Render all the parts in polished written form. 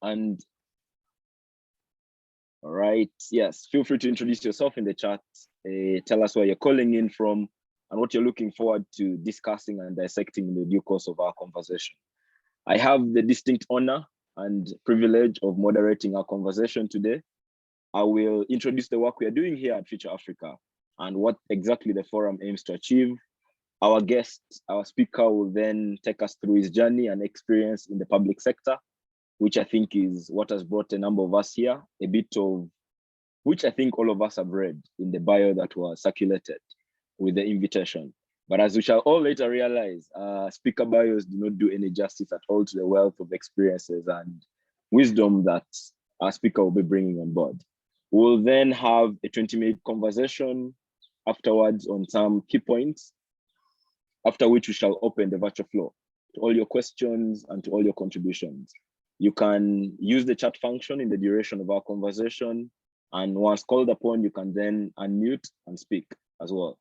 And all right, yes, feel free to introduce yourself in the chat. Tell us where you're calling in from and what you're looking forward to discussing and dissecting in the due course of our conversation. I have the distinct honor and privilege of moderating our conversation today. I will introduce the work we are doing here at Future Africa and what exactly the forum aims to achieve. Our guest, our speaker, will then take us through his journey and experience in the public sector, which I think is what has brought a number of us here, a bit of which I think all of us have read in the bio that was circulated with the invitation. But as we shall all later realize, speaker bios do not do any justice at all to the wealth of experiences and wisdom that our speaker will be bringing on board. We'll then have a 20-minute conversation afterwards on some key points, after which we shall open the virtual floor to all your questions and to all your contributions. You can use the chat function in the duration of our conversation, and once called upon, you can then unmute and speak as well.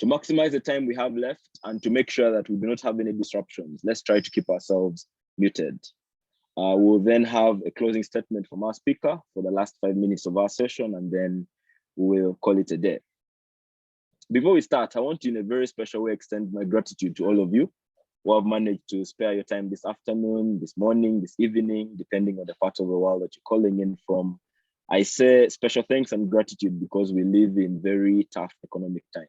To maximize the time we have left and to make sure that we do not have any disruptions, let's try to keep ourselves muted. We'll then have a closing statement from our speaker for the last 5 minutes of our session, and then we'll call it a day. Before we start, I want to, in a very special way, extend my gratitude to all of you who have managed to spare your time this afternoon, this morning, this evening, depending on the part of the world that you're calling in from. I say special thanks and gratitude because we live in very tough economic times.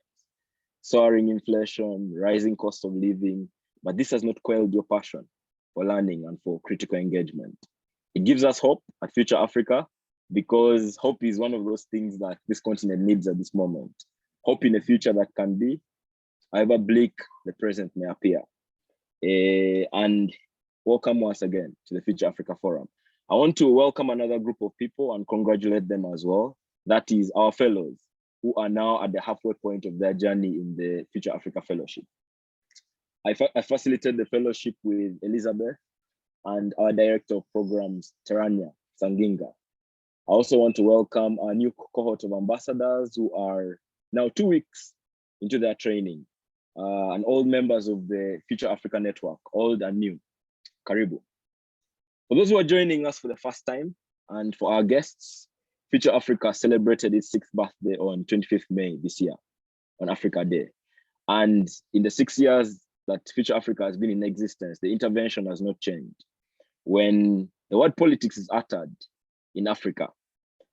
Soaring inflation, rising cost of living, but this has not quelled your passion for learning and for critical engagement. It gives us hope at Future Africa because hope is one of those things that this continent needs at this moment. Hope in a future that can be, however bleak the present may appear. And welcome once again to the Future Africa Forum. I want to welcome another group of people and congratulate them as well. That is our fellows who are now at the halfway point of their journey in the Future Africa Fellowship. I facilitated the fellowship with Elizabeth and our Director of Programs, Terania Sanginga. I also want to welcome our new cohort of ambassadors who are now 2 weeks into their training, and all members of the Future Africa Network, old and new. Karibu. For those who are joining us for the first time, and for our guests, Future Africa celebrated its 6th birthday on 25th May this year, on Africa Day. And in the 6 years that Future Africa has been in existence, the intervention has not changed. When the word politics is uttered in Africa,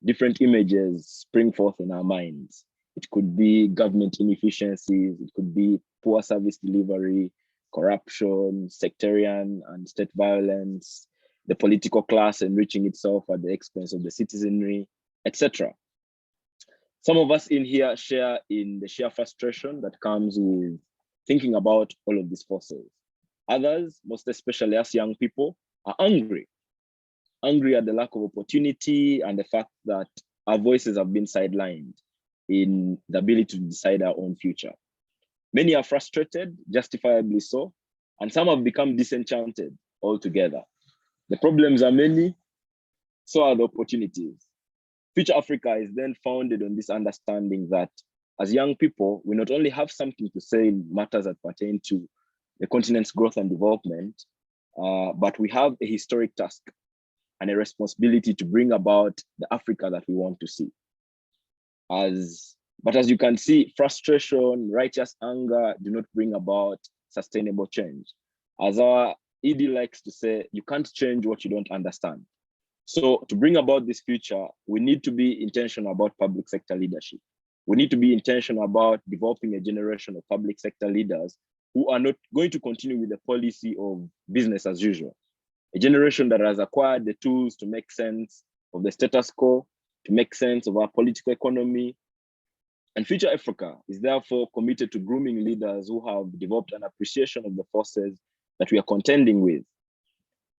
different images spring forth in our minds. It could be government inefficiencies, it could be poor service delivery, corruption, sectarian and state violence, the political class enriching itself at the expense of the citizenry, etc. Some of us in here share in the sheer frustration that comes with thinking about all of these forces. Others, most especially us young people, are angry at the lack of opportunity and the fact that our voices have been sidelined in the ability to decide our own future. Many are frustrated, justifiably so, and some have become disenchanted altogether. The problems are many, so are the opportunities. Future Africa is then founded on this understanding that as young people, we not only have something to say in matters that pertain to the continent's growth and development, but we have a historic task and a responsibility to bring about the Africa that we want to see. But as you can see, frustration, righteous anger do not bring about sustainable change. As our ED likes to say, you can't change what you don't understand. So to bring about this future, we need to be intentional about public sector leadership. We need to be intentional about developing a generation of public sector leaders who are not going to continue with the policy of business as usual. A generation that has acquired the tools to make sense of the status quo, to make sense of our political economy. And Future Africa is therefore committed to grooming leaders who have developed an appreciation of the forces that we are contending with.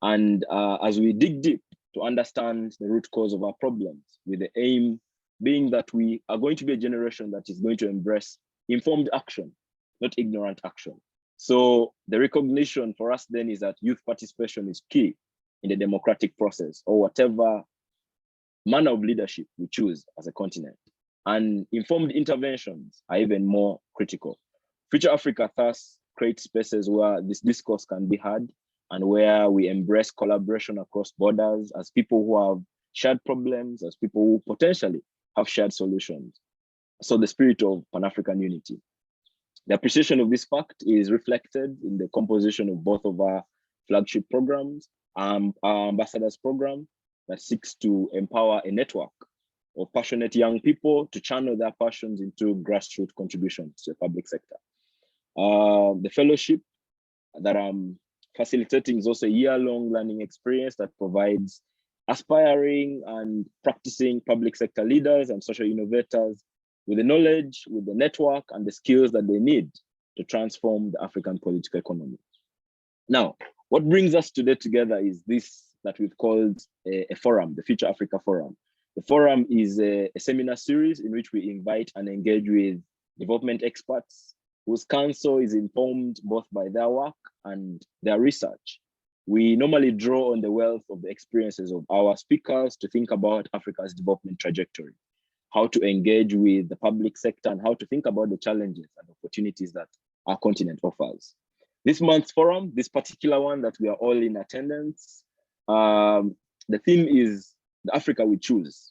And as we dig deep to understand the root cause of our problems, with the aim being that we are going to be a generation that is going to embrace informed action, not ignorant action. So the recognition for us then is that youth participation is key in the democratic process, or whatever manner of leadership we choose as a continent. And informed interventions are even more critical. Future Africa thus creates spaces where this discourse can be had and where we embrace collaboration across borders as people who have shared problems, as people who potentially have shared solutions. So the spirit of Pan-African unity. The appreciation of this fact is reflected in the composition of both of our flagship programs, our ambassadors program that seeks to empower a network of passionate young people to channel their passions into grassroots contributions to the public sector. The fellowship that I'm facilitating is also a year-long learning experience that provides aspiring and practicing public sector leaders and social innovators with the knowledge, with the network, and the skills that they need to transform the African political economy. Now, what brings us today together is this that we've called a forum, the Future Africa Forum. The forum is a seminar series in which we invite and engage with development experts whose counsel is informed both by their work and their research. We normally draw on the wealth of the experiences of our speakers to think about Africa's development trajectory, how to engage with the public sector, and how to think about the challenges and opportunities that our continent offers. This month's forum, this particular one that we are all in attendance, the theme is the Africa we choose.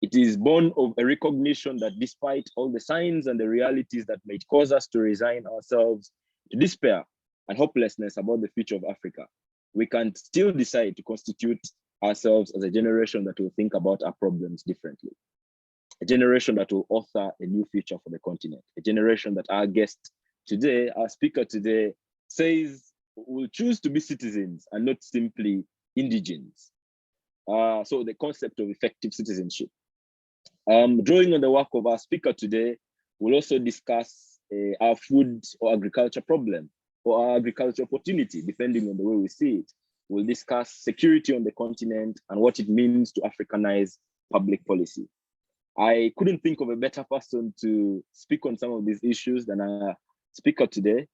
It is born of a recognition that despite all the signs and the realities that might cause us to resign ourselves to despair and hopelessness about the future of Africa, we can still decide to constitute ourselves as a generation that will think about our problems differently. A generation that will author a new future for the continent. A generation that our guest today, our speaker today, says will choose to be citizens and not simply indigenes. So the concept of effective citizenship. Drawing on the work of our speaker today, we'll also discuss our food or agriculture problem or our agriculture opportunity, depending on the way we see it. We'll discuss security on the continent and what it means to Africanize public policy. I couldn't think of a better person to speak on some of these issues than our speaker today.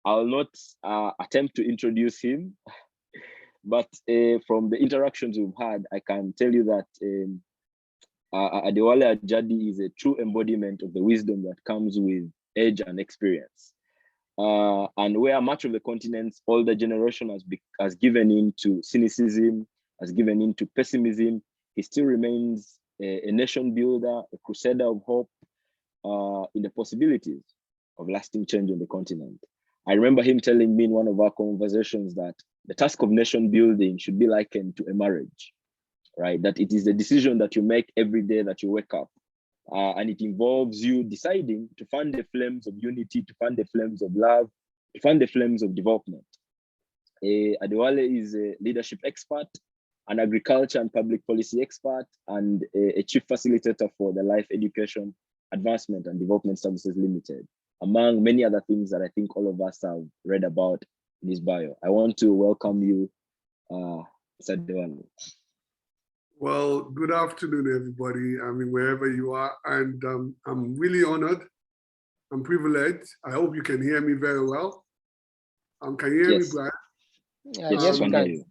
I'll not attempt to introduce him, but from the interactions we've had, I can tell you that Adéwalé Ajàdí is a true embodiment of the wisdom that comes with age and experience. And where much of the continent's older generation has given in to cynicism, has given in to pessimism, he still remains a nation builder, a crusader of hope in the possibilities of lasting change on the continent. I remember him telling me in one of our conversations that the task of nation building should be likened to a marriage, right? That it is a decision that you make every day that you wake up. And it involves you deciding to fan the flames of unity, to fan the flames of love, to fan the flames of development. Adéwalé is a leadership expert, an agriculture and public policy expert, and a chief facilitator for the Life Education Advancement and Development Services Limited, among many other things that I think all of us have read about in his bio. I want to welcome you, Adéwalé. Well, good afternoon, everybody. I mean, wherever you are, and I'm really honored. I'm privileged. I hope you can hear me very well. Can you hear me, Brian? Yes, I can hear you.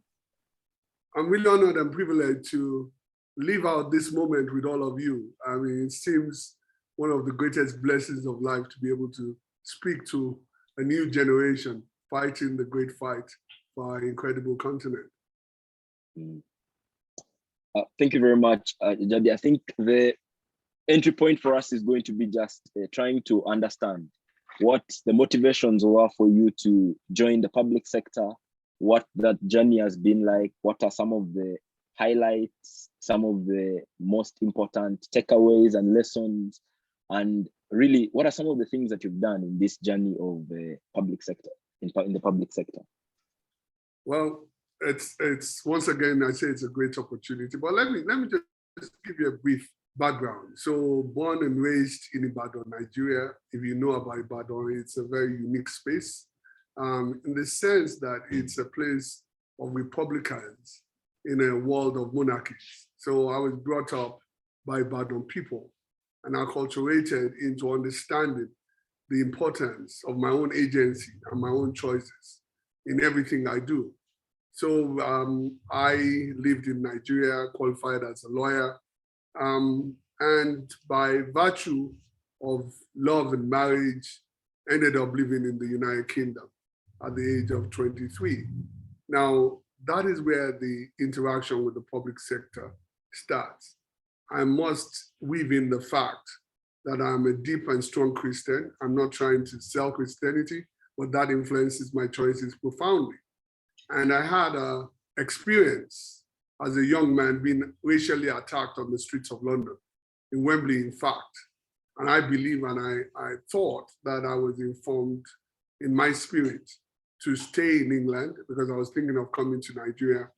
I'm really honored and privileged to live out this moment with all of you. I mean, it seems one of the greatest blessings of life to be able to speak to a new generation fighting the great fight for our incredible continent. Thank you very much, Ajàdí. I think the entry point for us is going to be just trying to understand what the motivations were for you to join the public sector, what that journey has been like, what are some of the highlights, some of the most important takeaways and lessons, and really, what are some of the things that you've done in this journey of the public sector, in the public sector? Well, it's once again, I say it's a great opportunity, but let me just give you a brief background. So born and raised in Ibadan, Nigeria. If you know about Ibadan, it's a very unique space in the sense that it's a place of republicans in a world of monarchies. So I was brought up by Ibadan people and acculturated into understanding the importance of my own agency and my own choices in everything I do. So I lived in Nigeria, qualified as a lawyer, and by virtue of love and marriage, ended up living in the United Kingdom. at the age of 23. Now, that is where the interaction with the public sector starts. I must weave in the fact that I'm a deep and strong Christian. I'm not trying to sell Christianity, but that influences my choices profoundly. And I had an experience as a young man being racially attacked on the streets of London, in Wembley, in fact. And I believe and I thought that I was informed in my spirit to stay in England because I was thinking of coming to Nigeria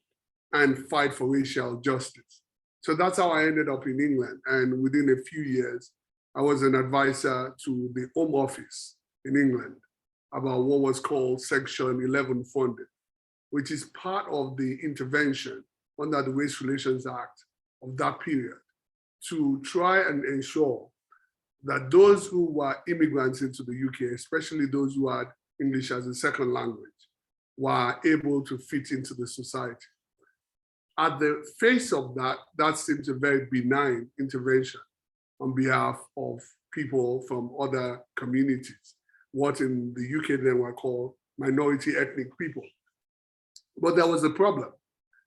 and fight for racial justice. So that's how I ended up in England. And within a few years, I was an advisor to the Home Office in England about what was called Section 11 funding, which is part of the intervention under the Race Relations Act of that period to try and ensure that those who were immigrants into the UK, especially those who had English as a second language, were able to fit into the society. At the face of that, that seems a very benign intervention on behalf of people from other communities, what in the UK then were called minority ethnic people. But there was a problem.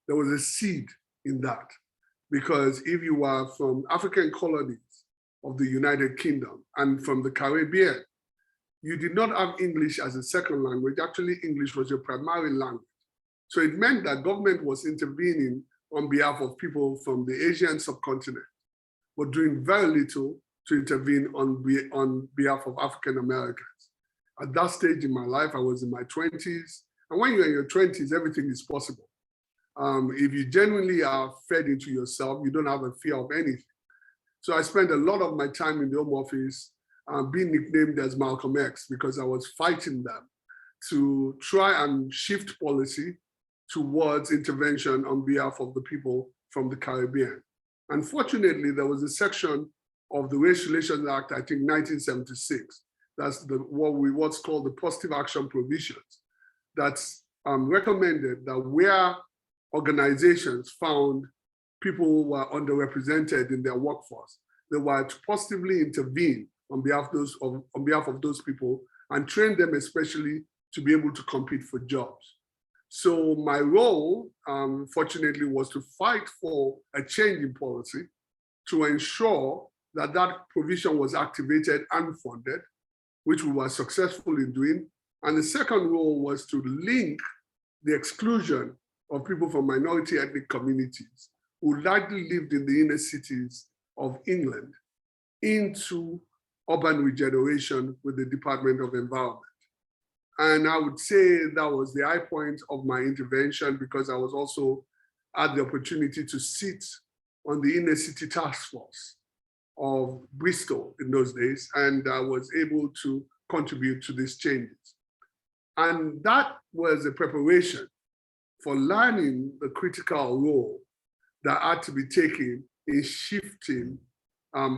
There was a seed in that, because if you were from African colonies of the United Kingdom and from the Caribbean, you did not have English as a second language. Actually, English was your primary language. So it meant that government was intervening on behalf of people from the Asian subcontinent, but doing very little to intervene on behalf of African Americans. At that stage in my life, I was in my 20s. And when you're in your 20s, everything is possible. If you genuinely are fed into yourself, you don't have a fear of anything. So I spent a lot of my time in the Home Office being nicknamed as Malcolm X because I was fighting them to try and shift policy towards intervention on behalf of the people from the Caribbean. Unfortunately, there was a section of the Race Relations Act, I think 1976, that's what's called the positive action provisions, that's recommended that where organizations found people who were underrepresented in their workforce, they were to positively intervene on behalf of those people and train them especially to be able to compete for jobs. So my role, fortunately, was to fight for a change in policy to ensure that that provision was activated and funded, which we were successful in doing. And the second role was to link the exclusion of people from minority ethnic communities who largely lived in the inner cities of England into urban regeneration with the Department of Environment. And I would say that was the high point of my intervention, because I was also had the opportunity to sit on the inner city task force of Bristol in those days, and I was able to contribute to these changes. And that was a preparation for learning the critical role that had to be taken in shifting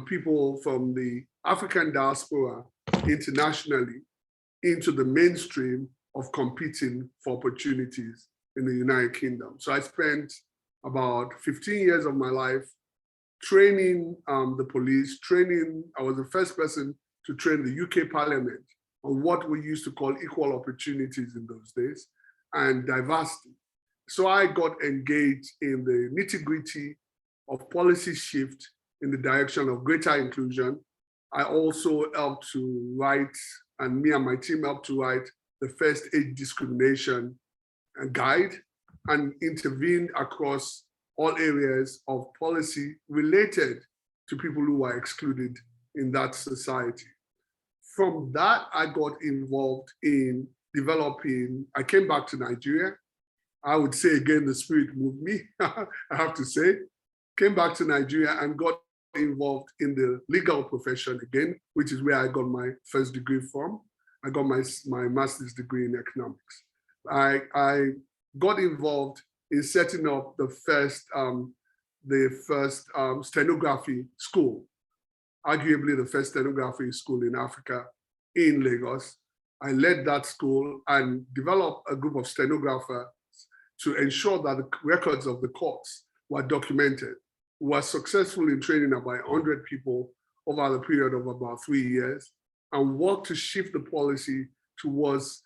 people from the African diaspora internationally into the mainstream of competing for opportunities in the United Kingdom. So I spent about 15 years of my life training the police, I was the first person to train the UK Parliament on what we used to call equal opportunities in those days and diversity. So I got engaged in the nitty-gritty of policy shift in the direction of greater inclusion. I also helped to write, and me and my team helped to write, the first age discrimination guide and intervened across all areas of policy related to people who are excluded in that society. From that, I got involved in developing, I came back to Nigeria. I would say again, the spirit moved me, I have to say. Came back to Nigeria and got involved in the legal profession again, which is where I got my first degree from. I got my master's degree in economics. I got involved in setting up the first stenography school, arguably the first stenography school in Africa in Lagos. I led that school and developed a group of stenographers to ensure that the records of the courts were documented. We were successful in training about 100 people over the period of about 3 years and worked to shift the policy towards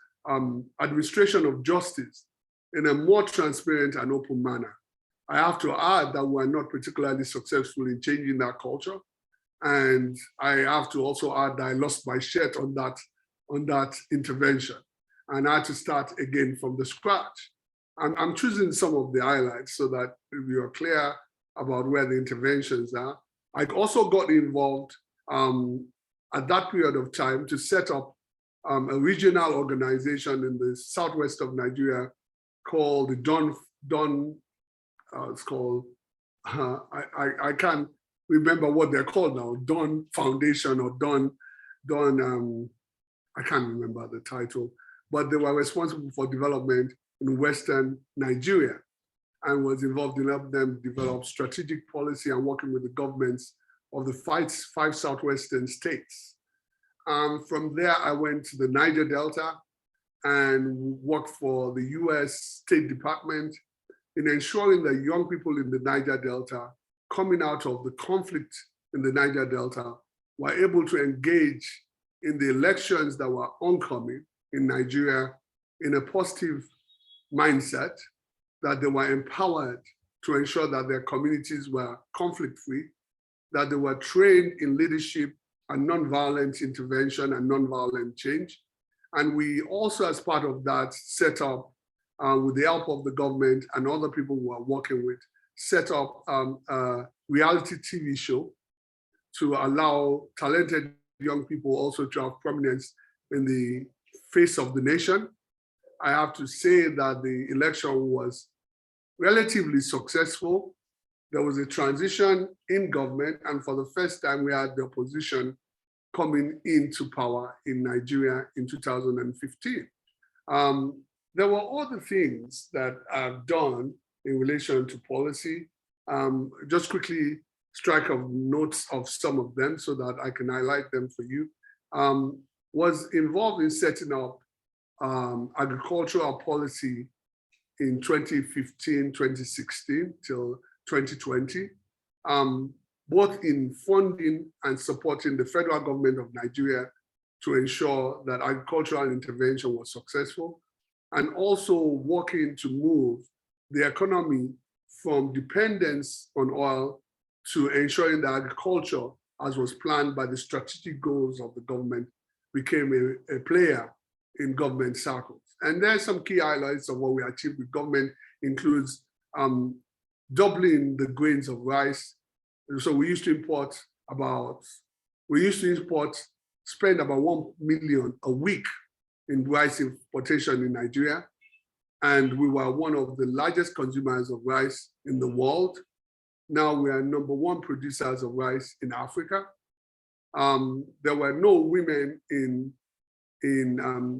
administration of justice in a more transparent and open manner. I have to add that we are not particularly successful in changing that culture. And I have to also add that I lost my shirt on that intervention. And I had to start again from the scratch. I'm choosing some of the highlights so that we are clear about where the interventions are. I also got involved at that period of time to set up a regional organization in the southwest of Nigeria called the it's called, I can't remember what they're called now, Dawn Foundation or Dawn, I can't remember the title, but they were responsible for development in Western Nigeria and was involved in helping them develop strategic policy and working with the governments of the five southwestern states. From there, I went to the Niger Delta and worked for the US State Department in ensuring that young people in the Niger Delta coming out of the conflict in the Niger Delta were able to engage in the elections that were oncoming in Nigeria in a positive mindset, that they were empowered to ensure that their communities were conflict-free, that they were trained in leadership and nonviolent intervention and nonviolent change. And we also, as part of that, set up, with the help of the government and other people who are working with, set up a reality TV show to allow talented young people also to have prominence in the face of the nation. I have to say that the election was relatively successful. There was a transition in government, and for the first time, we had the opposition coming into power in Nigeria in 2015. There were other things that I've done in relation to policy. Just quickly strike a notes of some of them so that I can highlight them for you. Was involved in setting up agricultural policy in 2015, 2016 till 2020, both in funding and supporting the federal government of Nigeria to ensure that agricultural intervention was successful, and also working to move the economy from dependence on oil to ensuring that agriculture, as was planned by the strategic goals of the government, became a player in government circles. And there's some key highlights of what we achieved with government, includes doubling the grains of rice. So we used to spend about 1 million a week in rice importation in Nigeria. And we were one of the largest consumers of rice in the world. Now we are #1 producers of rice in Africa. There were no women in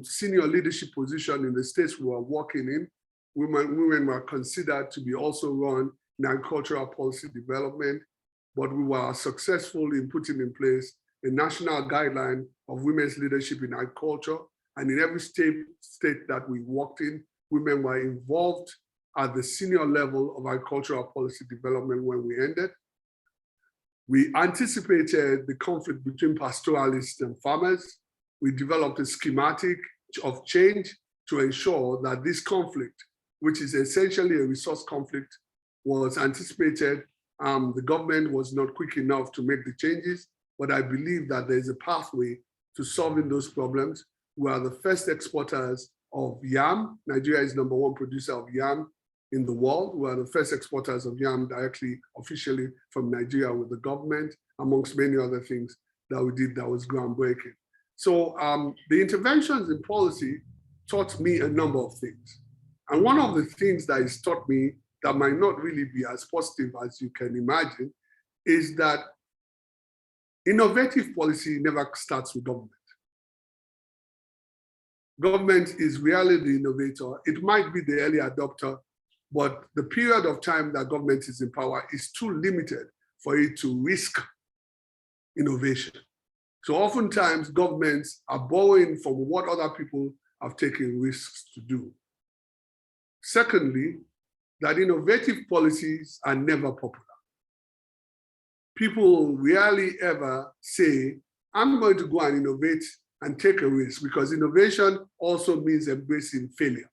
senior leadership position in the states we were working in. Women were considered to be also run in agricultural policy development, but we were successful in putting in place a national guideline of women's leadership in agriculture. And in every state that we worked in, women were involved at the senior level of agricultural policy development when we ended. We anticipated the conflict between pastoralists and farmers. We developed a schematic of change to ensure that this conflict, which is essentially a resource conflict, was anticipated. The government was not quick enough to make the changes, but I believe that there is a pathway to solving those problems. We are the first exporters of yam. Nigeria is #1 producer of yam in the world. We are the first exporters of yam directly, officially from Nigeria with the government, amongst many other things that we did that was groundbreaking. So the interventions in policy taught me a number of things. And one of the things that it's taught me that might not really be as positive as you can imagine is that innovative policy never starts with government. Government is really the innovator. It might be the early adopter, but the period of time that government is in power is too limited for it to risk innovation. So oftentimes governments are borrowing from what other people have taken risks to do. Secondly, that innovative policies are never popular. People rarely ever say, I'm going to go and innovate and take a risk, because innovation also means embracing failure.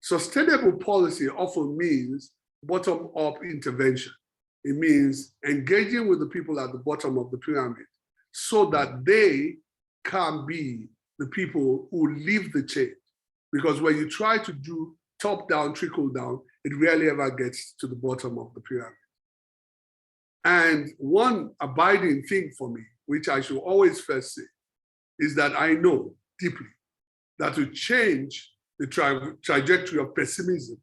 Sustainable policy often means bottom-up intervention. It means engaging with the people at the bottom of the pyramid so that they can be the people who lead the change. Because when you try to do top-down, trickle-down, it rarely ever gets to the bottom of the pyramid. And one abiding thing for me, which I should always first say, is that I know deeply that to change the trajectory of pessimism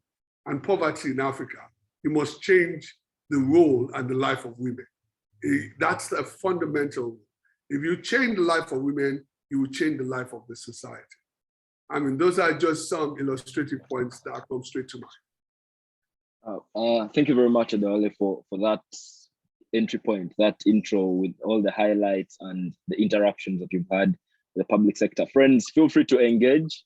and poverty in Africa, you must change the role and the life of women. That's a fundamental rule. If you change the life of women, you will change the life of the society. I mean, those are just some illustrative points that come straight to mind. Thank you very much, Adéwalé, for that entry point, that intro with all the highlights and the interactions that you've had with the public sector. Friends, feel free to engage.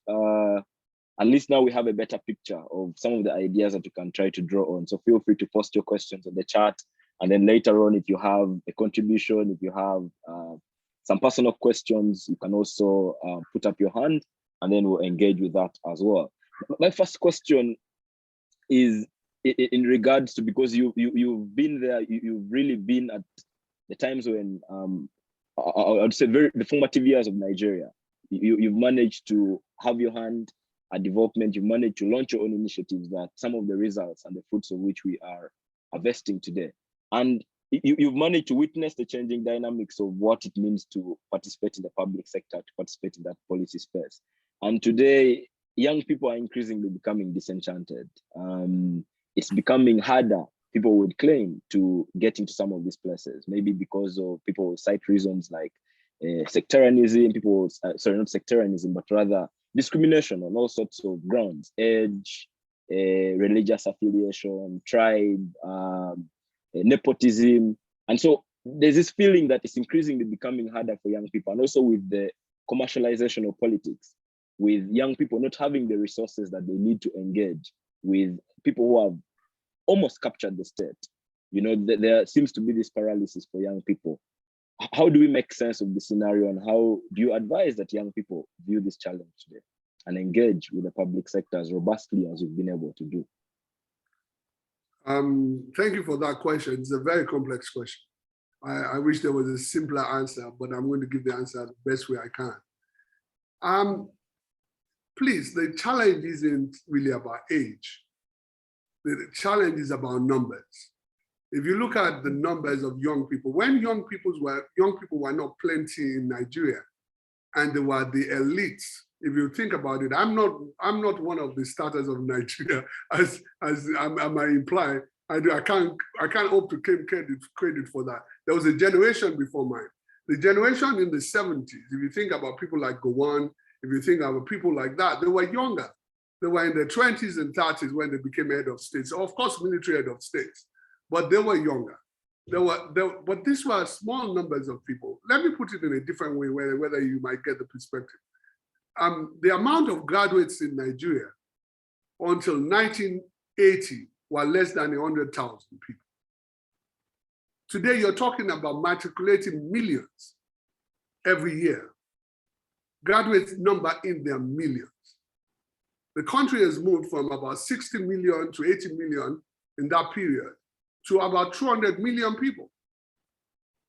At least now we have a better picture of some of the ideas that you can try to draw on. So feel free to post your questions on the chat. And then later on, if you have a contribution, if you have some personal questions, you can also put up your hand, and then we'll engage with that as well. My first question is in regards to, because you've been there, you've really been at the times when I would say the formative years of Nigeria. You've managed to have your hand at development. You've managed to launch your own initiatives that some of the results and the fruits of which we are harvesting today. And you've managed to witness the changing dynamics of what it means to participate in the public sector, to participate in that policy space. And today, young people are increasingly becoming disenchanted. It's becoming harder, people would claim, to get into some of these places, maybe because of people cite reasons like sectarianism, sorry, not sectarianism, but rather discrimination on all sorts of grounds, age, religious affiliation, tribe, nepotism. And so there's this feeling that it's increasingly becoming harder for young people, and also with the commercialization of politics, with young people not having the resources that they need to engage with people who have almost captured the state. You know, there seems to be this paralysis for young people. How do we make sense of the scenario, and how do you advise that young people view this challenge today and engage with the public sector as robustly as you've been able to do? Thank you for that question. It's a very complex question. I wish there was a simpler answer, but I'm going to give the answer the best way I can. Please, the challenge isn't really about age. The challenge is about numbers. If you look at the numbers of young people, when young people were not plenty in Nigeria, and they were the elites. If you think about it, I'm not one of the starters of Nigeria, as I might imply. I can't hope to claim credit for that. There was a generation before mine. The generation in the 70s, if you think about people like Gowon, if you think about people like that, they were younger. They were in their 20s and 30s when they became head of state. So of course, military head of state, but they were younger. But these were small numbers of people. Let me put it in a different way, whether you might get the perspective. The amount of graduates in Nigeria until 1980 were less than 100,000 people. Today, you're talking about matriculating millions every year. Graduates number in their millions. The country has moved from about 60 million to 80 million in that period to about 200 million people.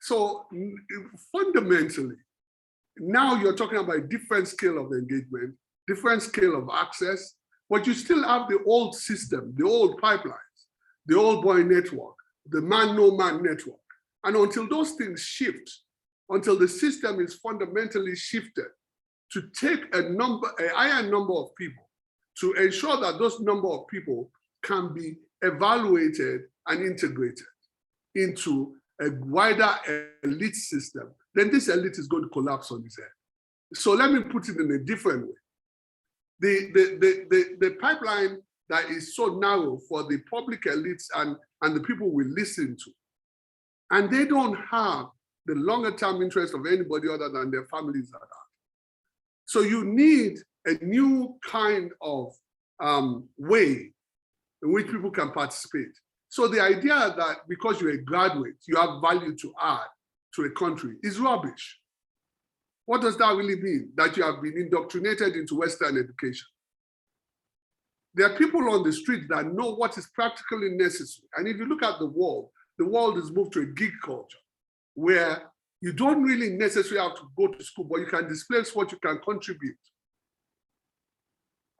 So fundamentally, now you're talking about a different scale of engagement, different scale of access, but you still have the old system, the old pipelines, the old boy network, the man-no-man network. And until those things shift, until the system is fundamentally shifted to take a higher number of people, to ensure that those number of people can be evaluated and integrated into a wider elite system, then this elite is going to collapse on its head. So let me put it in a different way. The pipeline that is so narrow for the public elites and the people we listen to, and they don't have the longer term interest of anybody other than their families at heart. So you need a new kind of way in which people can participate. So the idea that because you're a graduate, you have value to add to a country is rubbish. What does that really mean? That you have been indoctrinated into Western education. There are people on the street that know what is practically necessary. And if you look at the world has moved to a gig culture where you don't really necessarily have to go to school, but you can displace what you can contribute.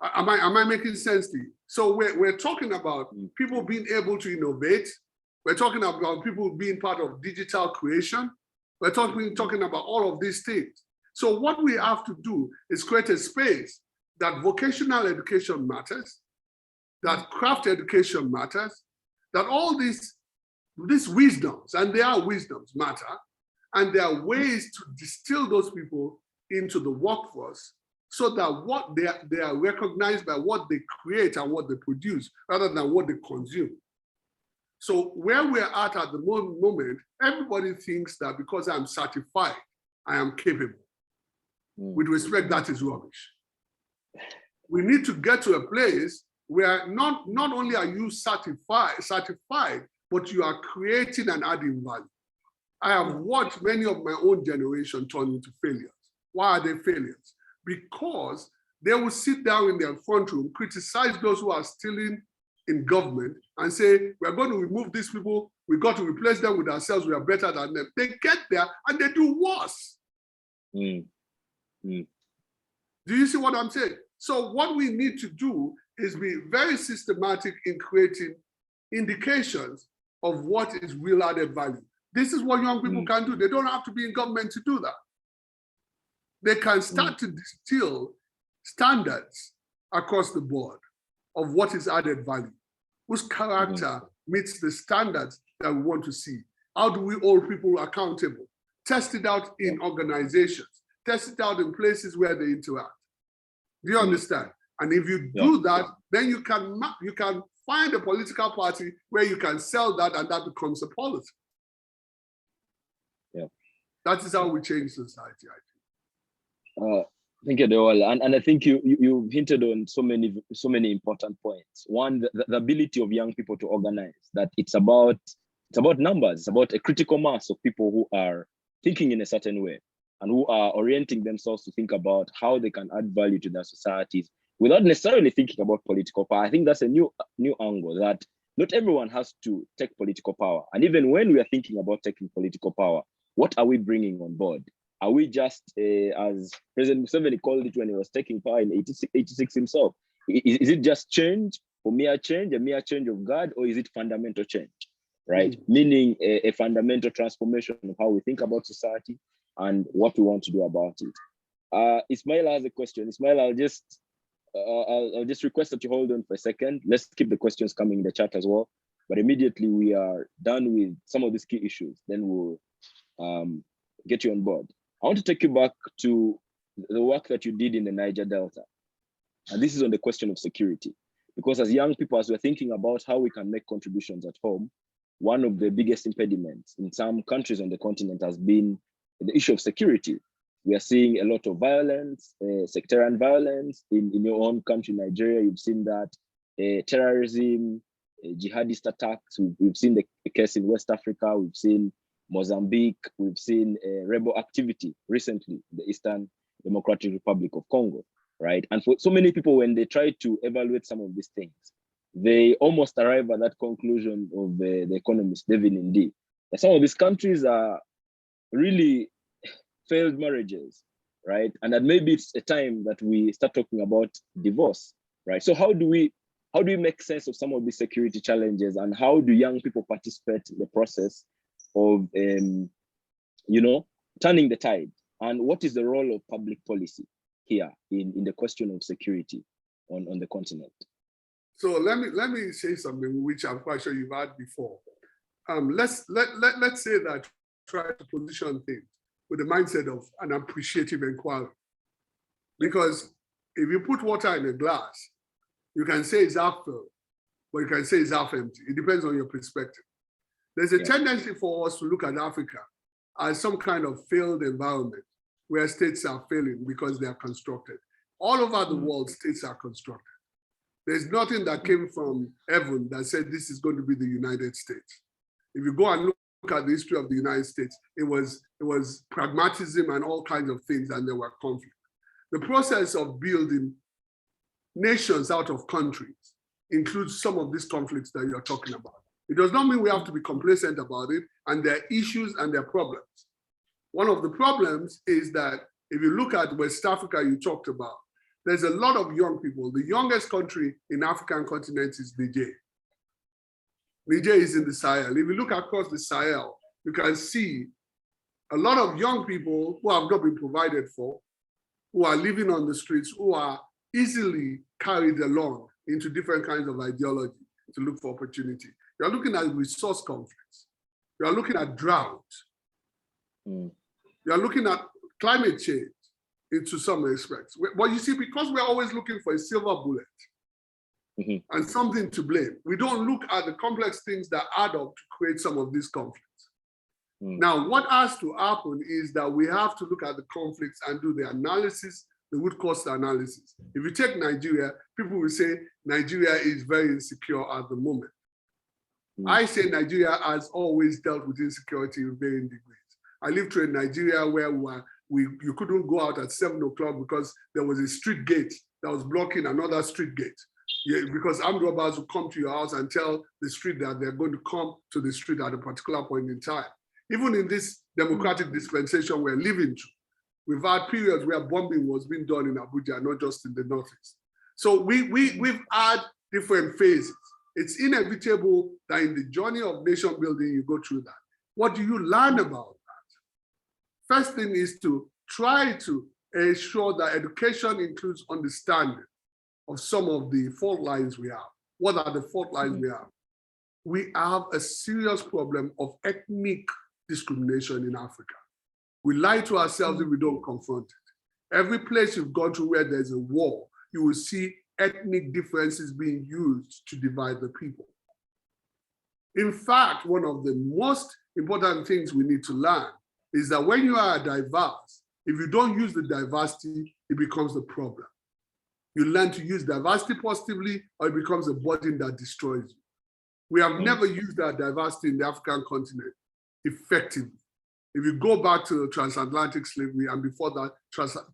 Am I making sense to you? So we're talking about people being able to innovate. We're talking about people being part of digital creation. We're talking about all of these things. So what we have to do is create a space that vocational education matters, that craft education matters, that all these wisdoms, and they are wisdoms, matter, and there are ways to distill those people into the workforce so that what they are recognized by what they create and what they produce rather than what they consume. So where we're at the moment, everybody thinks that because I'm certified, I am capable. With respect, that is rubbish. We need to get to a place where not only are you certified, but you are creating and adding value. I have watched many of my own generation turn into failures. Why are they failures? Because they will sit down in their front room, criticize those who are stealing in government and say, we're going to remove these people, we got to replace them with ourselves, we are better than them. They get there and they do worse. Do you see what I'm saying? So what we need to do is be very systematic in creating indications of what is real added value. This is what young people can do. They don't have to be in government to do that. They can start to distill standards across the board of what is added value, whose character meets the standards that we want to see. How do we hold people accountable? Test it out in organizations, test it out in places where they interact. Do you understand? And if you do that, then you can find a political party where you can sell that and that becomes a policy. That is how we change society, I think. Thank you, Adéwalé. And I think you hinted on so many important points. One, the ability of young people to organize, that it's about numbers, it's about a critical mass of people who are thinking in a certain way and who are orienting themselves to think about how they can add value to their societies without necessarily thinking about political power. I think that's a new angle, that not everyone has to take political power. And even when we are thinking about taking political power, what are we bringing on board? Are we just, as President Museveni called it when he was taking power in 86 himself, is it just change, a mere change of guard, or is it fundamental change, right? Meaning a fundamental transformation of how we think about society and what we want to do about it. Ismail has a question. Ismail, I'll just request that you hold on for a second. Let's keep the questions coming in the chat as well. But immediately we are done with some of these key issues, then we'll get you on board. I want to take you back to the work that you did in the Niger Delta. And this is on the question of security. Because as young people, as we're thinking about how we can make contributions at home, one of the biggest impediments in some countries on the continent has been the issue of security. We are seeing a lot of violence, sectarian violence. In your own country, Nigeria, you've seen that. Terrorism, jihadist attacks. We've seen the case in West Africa. We've seen Mozambique. We've seen rebel activity recently in the Eastern Democratic Republic of Congo, right? And for so many people, when they try to evaluate some of these things, they almost arrive at that conclusion of the economist David Ndii, that some of these countries are really failed marriages, right? And that maybe it's a time that we start talking about divorce, right? So how do we make sense of some of these security challenges, and how do young people participate in the process of, turning the tide? And what is the role of public policy here in the question of security on the continent? So let me say something which I'm quite sure you've had before. Let's say that try to position things with the mindset of an appreciative inquiry. Because if you put water in a glass, you can say it's half full, but you can say it's half empty. It depends on your perspective. There's a tendency for us to look at Africa as some kind of failed environment where states are failing because they are constructed. All over the world, states are constructed. There's nothing that came from heaven that said this is going to be the United States. If you go and look at the history of the United States, it was pragmatism and all kinds of things, and there were conflicts. The process of building nations out of countries includes some of these conflicts that you're talking about. It does not mean we have to be complacent about it, and there are issues and there are problems. One of the problems is that if you look at West Africa you talked about, there's a lot of young people. The youngest country in African continent is Niger. Niger is in the Sahel. If you look across the Sahel, you can see a lot of young people who have not been provided for, who are living on the streets, who are easily carried along into different kinds of ideology to look for opportunity. You're looking at resource conflicts. You're looking at drought. You're looking at climate change into some respects. But you see, because we're always looking for a silver bullet and something to blame, we don't look at the complex things that add up to create some of these conflicts. Now, what has to happen is that we have to look at the conflicts and do the analysis, the root cause analysis. If you take Nigeria, people will say Nigeria is very insecure at the moment. I say Nigeria has always dealt with insecurity in varying degrees. I lived through in Nigeria where you couldn't go out at 7 o'clock because there was a street gate that was blocking another street gate. Because armed robbers would come to your house and tell the street that they're going to come to the street at a particular point in time. Even in this democratic dispensation we're living through, we've had periods where bombing was being done in Abuja, not just in the Northeast. So we've had different phases. It's inevitable that in the journey of nation building, you go through that. What do you learn about that? First thing is to try to ensure that education includes understanding of some of the fault lines we have. What are the fault lines we have? We have a serious problem of ethnic discrimination in Africa. We lie to ourselves if we don't confront it. Every place you've gone to where there's a war, you will see ethnic differences being used to divide the people. In fact, one of the most important things we need to learn is that when you are diverse, if you don't use the diversity, it becomes a problem. You learn to use diversity positively, or it becomes a burden that destroys you. We have never used that diversity in the African continent effectively. If you go back to transatlantic slavery and before that,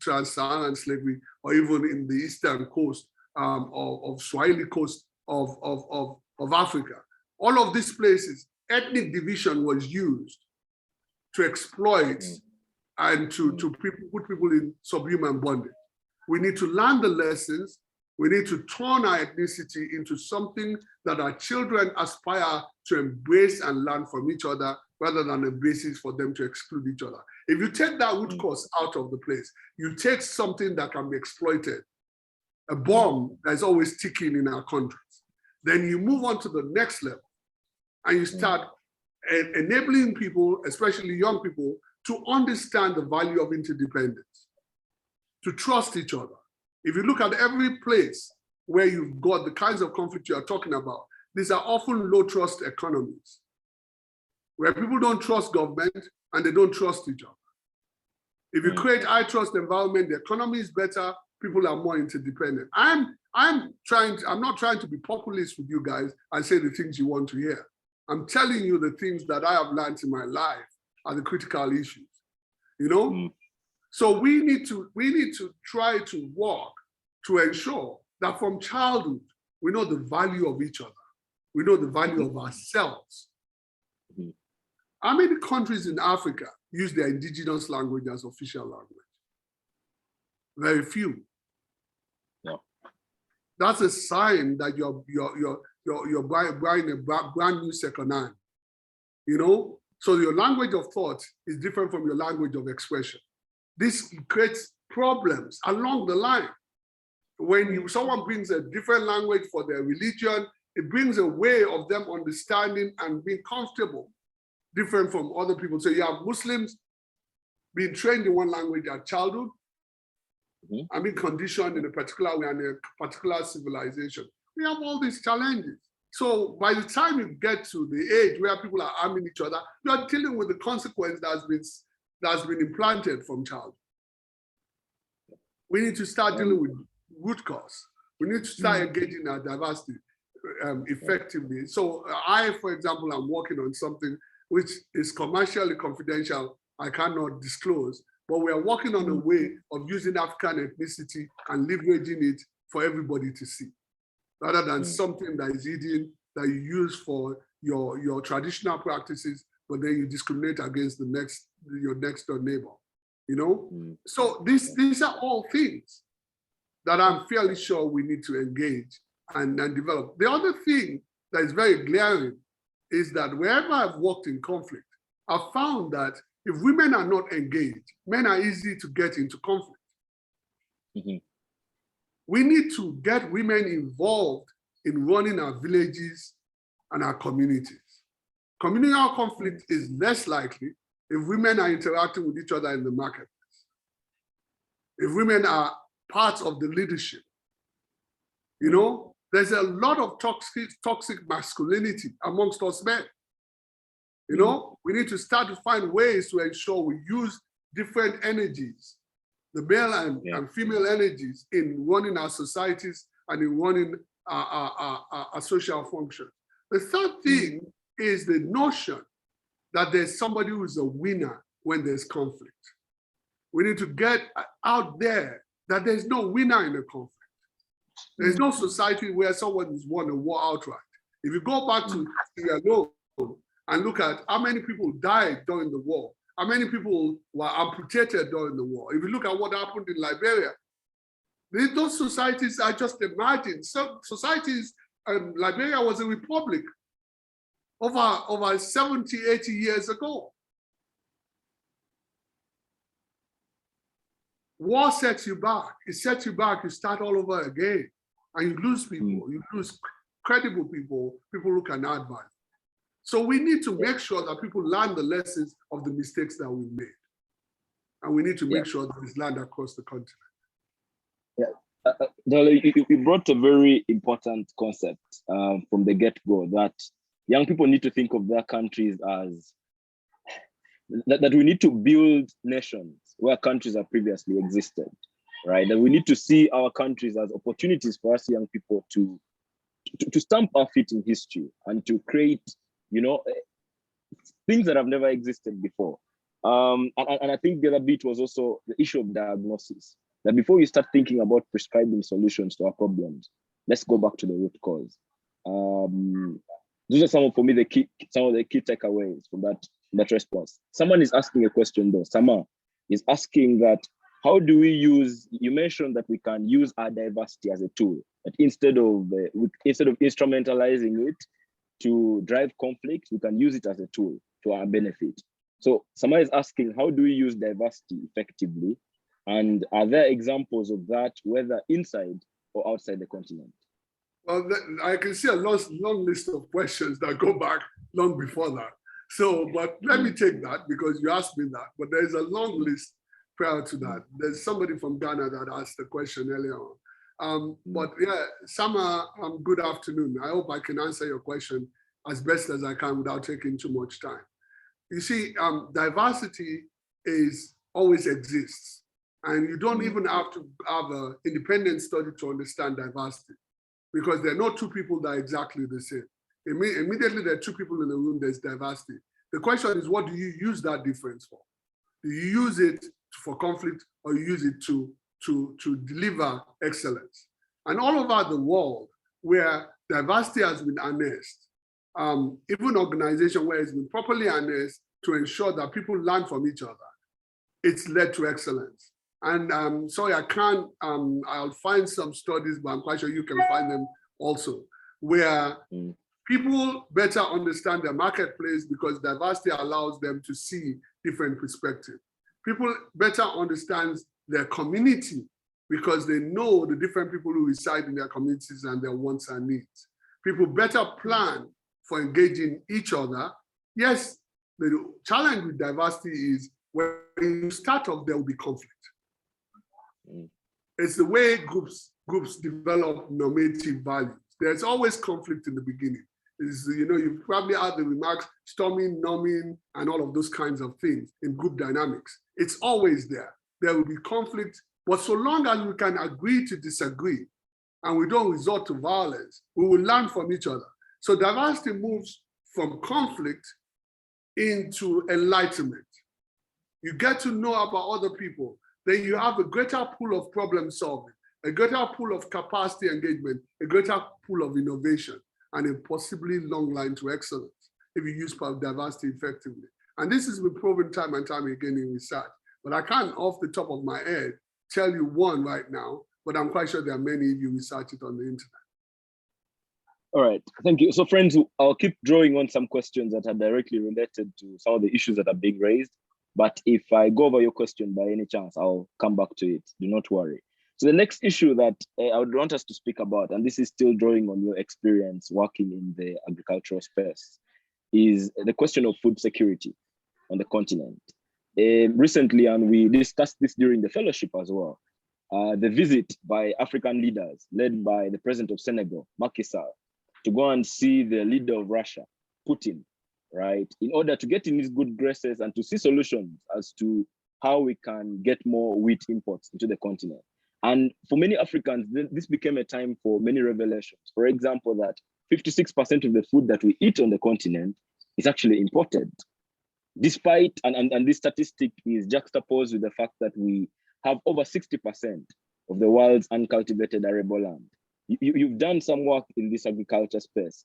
trans-Saharan slavery, or even in the eastern coast of Swahili coast of Africa, all of these places, ethnic division was used to exploit and to put people in subhuman bondage. We need to learn the lessons. We need to turn our ethnicity into something that our children aspire to embrace and learn from each other, rather than a basis for them to exclude each other. If you take that root cause out of the place, you take something that can be exploited, a bomb that is always ticking in our countries, then you move on to the next level and you start enabling people, especially young people, to understand the value of interdependence, to trust each other. If you look at every place where you've got the kinds of conflict you are talking about, these are often low trust economies, where people don't trust government and they don't trust each other. If you create high trust environment, the economy is better, people are more interdependent. I'm not trying to be populist with you guys and say the things you want to hear. I'm telling you the things that I have learned in my life are the critical issues, you know? So we need to try to work to ensure that from childhood, we know the value of each other. We know the value of ourselves. How many countries in Africa use their indigenous language as official language? Very few. Yeah. That's a sign that you're buying a brand new second hand. You know, so your language of thought is different from your language of expression. This creates problems along the line. When someone brings a different language for their religion, it brings a way of them understanding and being comfortable, different from other people. So you have Muslims being trained in one language at childhood and being conditioned in a particular way and a particular civilization. We have all these challenges. So by the time you get to the age where people are harming each other, you are dealing with the consequence that's been implanted from childhood. We need to start dealing with root cause. We need to start engaging our diversity effectively. So I, for example, I'm working on something which is commercially confidential, I cannot disclose, but we are working on a way of using African ethnicity and leveraging it for everybody to see, rather than something that is hidden, that you use for your traditional practices, but then you discriminate against your next door neighbor, you know? So these are all things that I'm fairly sure we need to engage and develop. The other thing that is very glaring is that wherever I've worked in conflict, I've found that if women are not engaged, men are easy to get into conflict. We need to get women involved in running our villages and our communities. Communal conflict is less likely if women are interacting with each other in the marketplace, if women are part of the leadership. You know, there's a lot of toxic masculinity amongst us men. You know, we need to start to find ways to ensure we use different energies, the male and female energies, in running our societies and in running our social function. The third thing is the notion that there's somebody who's a winner when there's conflict. We need to get out there that there's no winner in a conflict. There's no society where someone has won a war outright. If you go back to Sierra Leone and look at how many people died during the war, how many people were amputated during the war. If you look at what happened in Liberia, those societies are just emerging. Some societies, Liberia was a republic over 70, 80 years ago. War sets you back. It sets you back, you start all over again. And you lose people, you lose credible people, people who can add value. So we need to make sure that people learn the lessons of the mistakes that we made. And we need to make sure that it's learned across the continent. You brought a very important concept from the get-go, that young people need to think of their countries as, that we need to build nations where countries have previously existed, right? That we need to see our countries as opportunities for us young people to stamp our feet in history and to create, you know, things that have never existed before. And I think the other bit was also the issue of diagnosis. That before you start thinking about prescribing solutions to our problems, let's go back to the root cause. Those are some of the key takeaways from that response. Someone is asking a question though. Sama is asking that, how do we use, you mentioned that we can use our diversity as a tool, that instead of instrumentalizing it to drive conflict, we can use it as a tool to our benefit. So Sama is asking, how do we use diversity effectively? And are there examples of that, whether inside or outside the continent? Well, I can see a long list of questions that go back long before that. So, but let me take that because you asked me that, but there's a long list prior to that. There's somebody from Ghana that asked the question earlier on. But yeah, Sama, good afternoon. I hope I can answer your question as best as I can without taking too much time. You see, diversity always exists. And you don't even have to have an independent study to understand diversity, because there are not two people that are exactly the same. Immediately there are two people in the room, there's diversity. The question is, what do you use that difference for? Do you use it for conflict, or you use it to deliver excellence? And all over the world where diversity has been harnessed, even organizations where it's been properly harnessed to ensure that people learn from each other, it's led to excellence. And sorry, I can't, I'll find some studies, but I'm quite sure you can find them also, where people better understand their marketplace because diversity allows them to see different perspectives. People better understand their community because they know the different people who reside in their communities and their wants and needs. People better plan for engaging each other. Yes, the challenge with diversity is when you start off, there will be conflict. It's the way groups develop normative values. There's always conflict in the beginning. You've probably heard the remarks, storming, norming, and all of those kinds of things in group dynamics. It's always there. There will be conflict, but so long as we can agree to disagree and we don't resort to violence, we will learn from each other. So diversity moves from conflict into enlightenment. You get to know about other people. Then you have a greater pool of problem solving, a greater pool of capacity engagement, a greater pool of innovation, and a possibly long line to excellence if you use diversity effectively. And this has been proven time and time again in research. But I can't, off the top of my head, tell you one right now, but I'm quite sure there are many if you research it on the internet. All right, thank you. So friends, I'll keep drawing on some questions that are directly related to some of the issues that are being raised. But if I go over your question by any chance, I'll come back to it. Do not worry. So the next issue that I would want us to speak about, and this is still drawing on your experience working in the agricultural space, is the question of food security on the continent. Recently, and we discussed this during the fellowship as well, the visit by African leaders led by the president of Senegal, Macky Sall, to go and see the leader of Russia, Putin, right, in order to get in his good graces and to see solutions as to how we can get more wheat imports into the continent. And for many Africans, this became a time for many revelations. For example, that 56% of the food that we eat on the continent is actually imported. Despite, and this statistic is juxtaposed with the fact that we have over 60% of the world's uncultivated arable land. You've done some work in this agriculture space.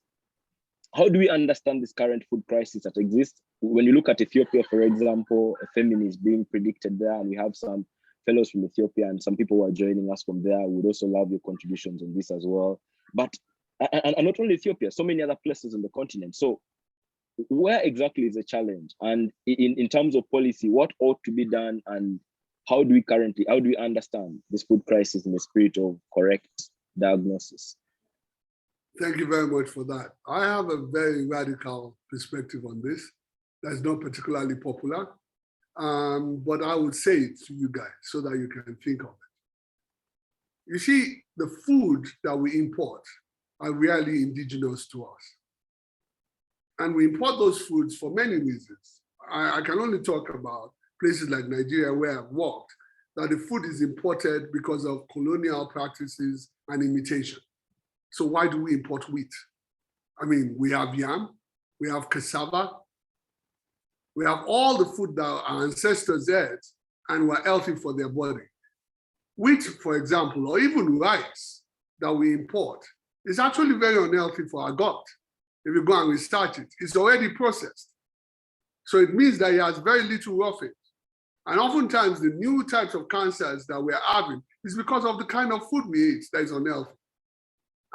How do we understand this current food crisis that exists? When you look at Ethiopia, for example, a famine is being predicted there, and we have some fellows from Ethiopia and some people who are joining us from there. Would also love your contributions on this as well. But, and not only Ethiopia, so many other places on the continent. So where exactly is the challenge? And in terms of policy, what ought to be done, and how do we understand this food crisis in the spirit of correct diagnosis? Thank you very much for that. I have a very radical perspective on this that's not particularly popular, but I would say it to you guys so that you can think of it. You see, the food that we import are really indigenous to us. And we import those foods for many reasons. I can only talk about places like Nigeria where I've worked, that the food is imported because of colonial practices and imitation. So why do we import wheat? I mean, we have yam, we have cassava, we have all the food that our ancestors ate and were healthy for their body. Wheat, for example, or even rice that we import is actually very unhealthy for our gut. If you go and research it, it's already processed. So it means that it has very little roughage. And oftentimes the new types of cancers that we're having is because of the kind of food we eat that is unhealthy.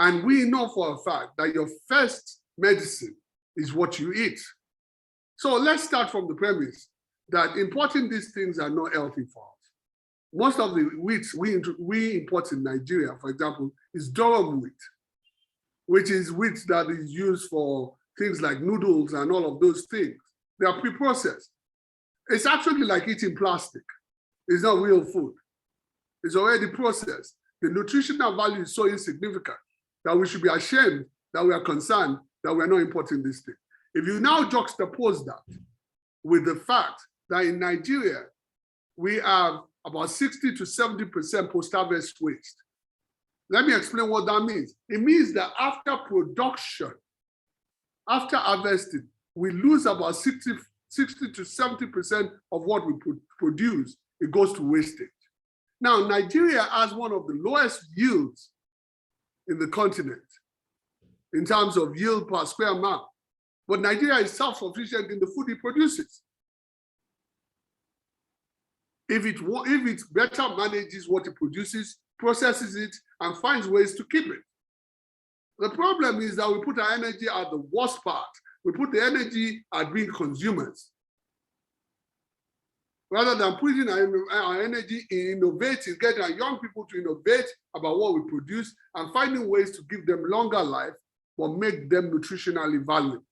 And we know for a fact that your first medicine is what you eat. So let's start from the premise that importing these things are not healthy for us. Most of the wheats we import in Nigeria, for example, is durum wheat, which is wheat that is used for things like noodles and all of those things. They are pre-processed. It's actually like eating plastic. It's not real food. It's already processed. The nutritional value is so insignificant that we should be ashamed that we are concerned that we are not importing this thing. If you now juxtapose that with the fact that in Nigeria, we have about 60 to 70% post-harvest waste. Let me explain what that means. It means that after production, after harvesting, we lose about 60 to 70% of what we produce. It goes to wastage. Now, Nigeria has one of the lowest yields in the continent in terms of yield per square mile. But Nigeria is self-sufficient in the food it produces. If it better manages what it produces, processes it, and finds ways to keep it. The problem is that we put our energy at the worst part. We put the energy at being consumers, rather than putting our energy in innovating, getting our young people to innovate about what we produce and finding ways to give them longer life, but make them nutritionally valuable.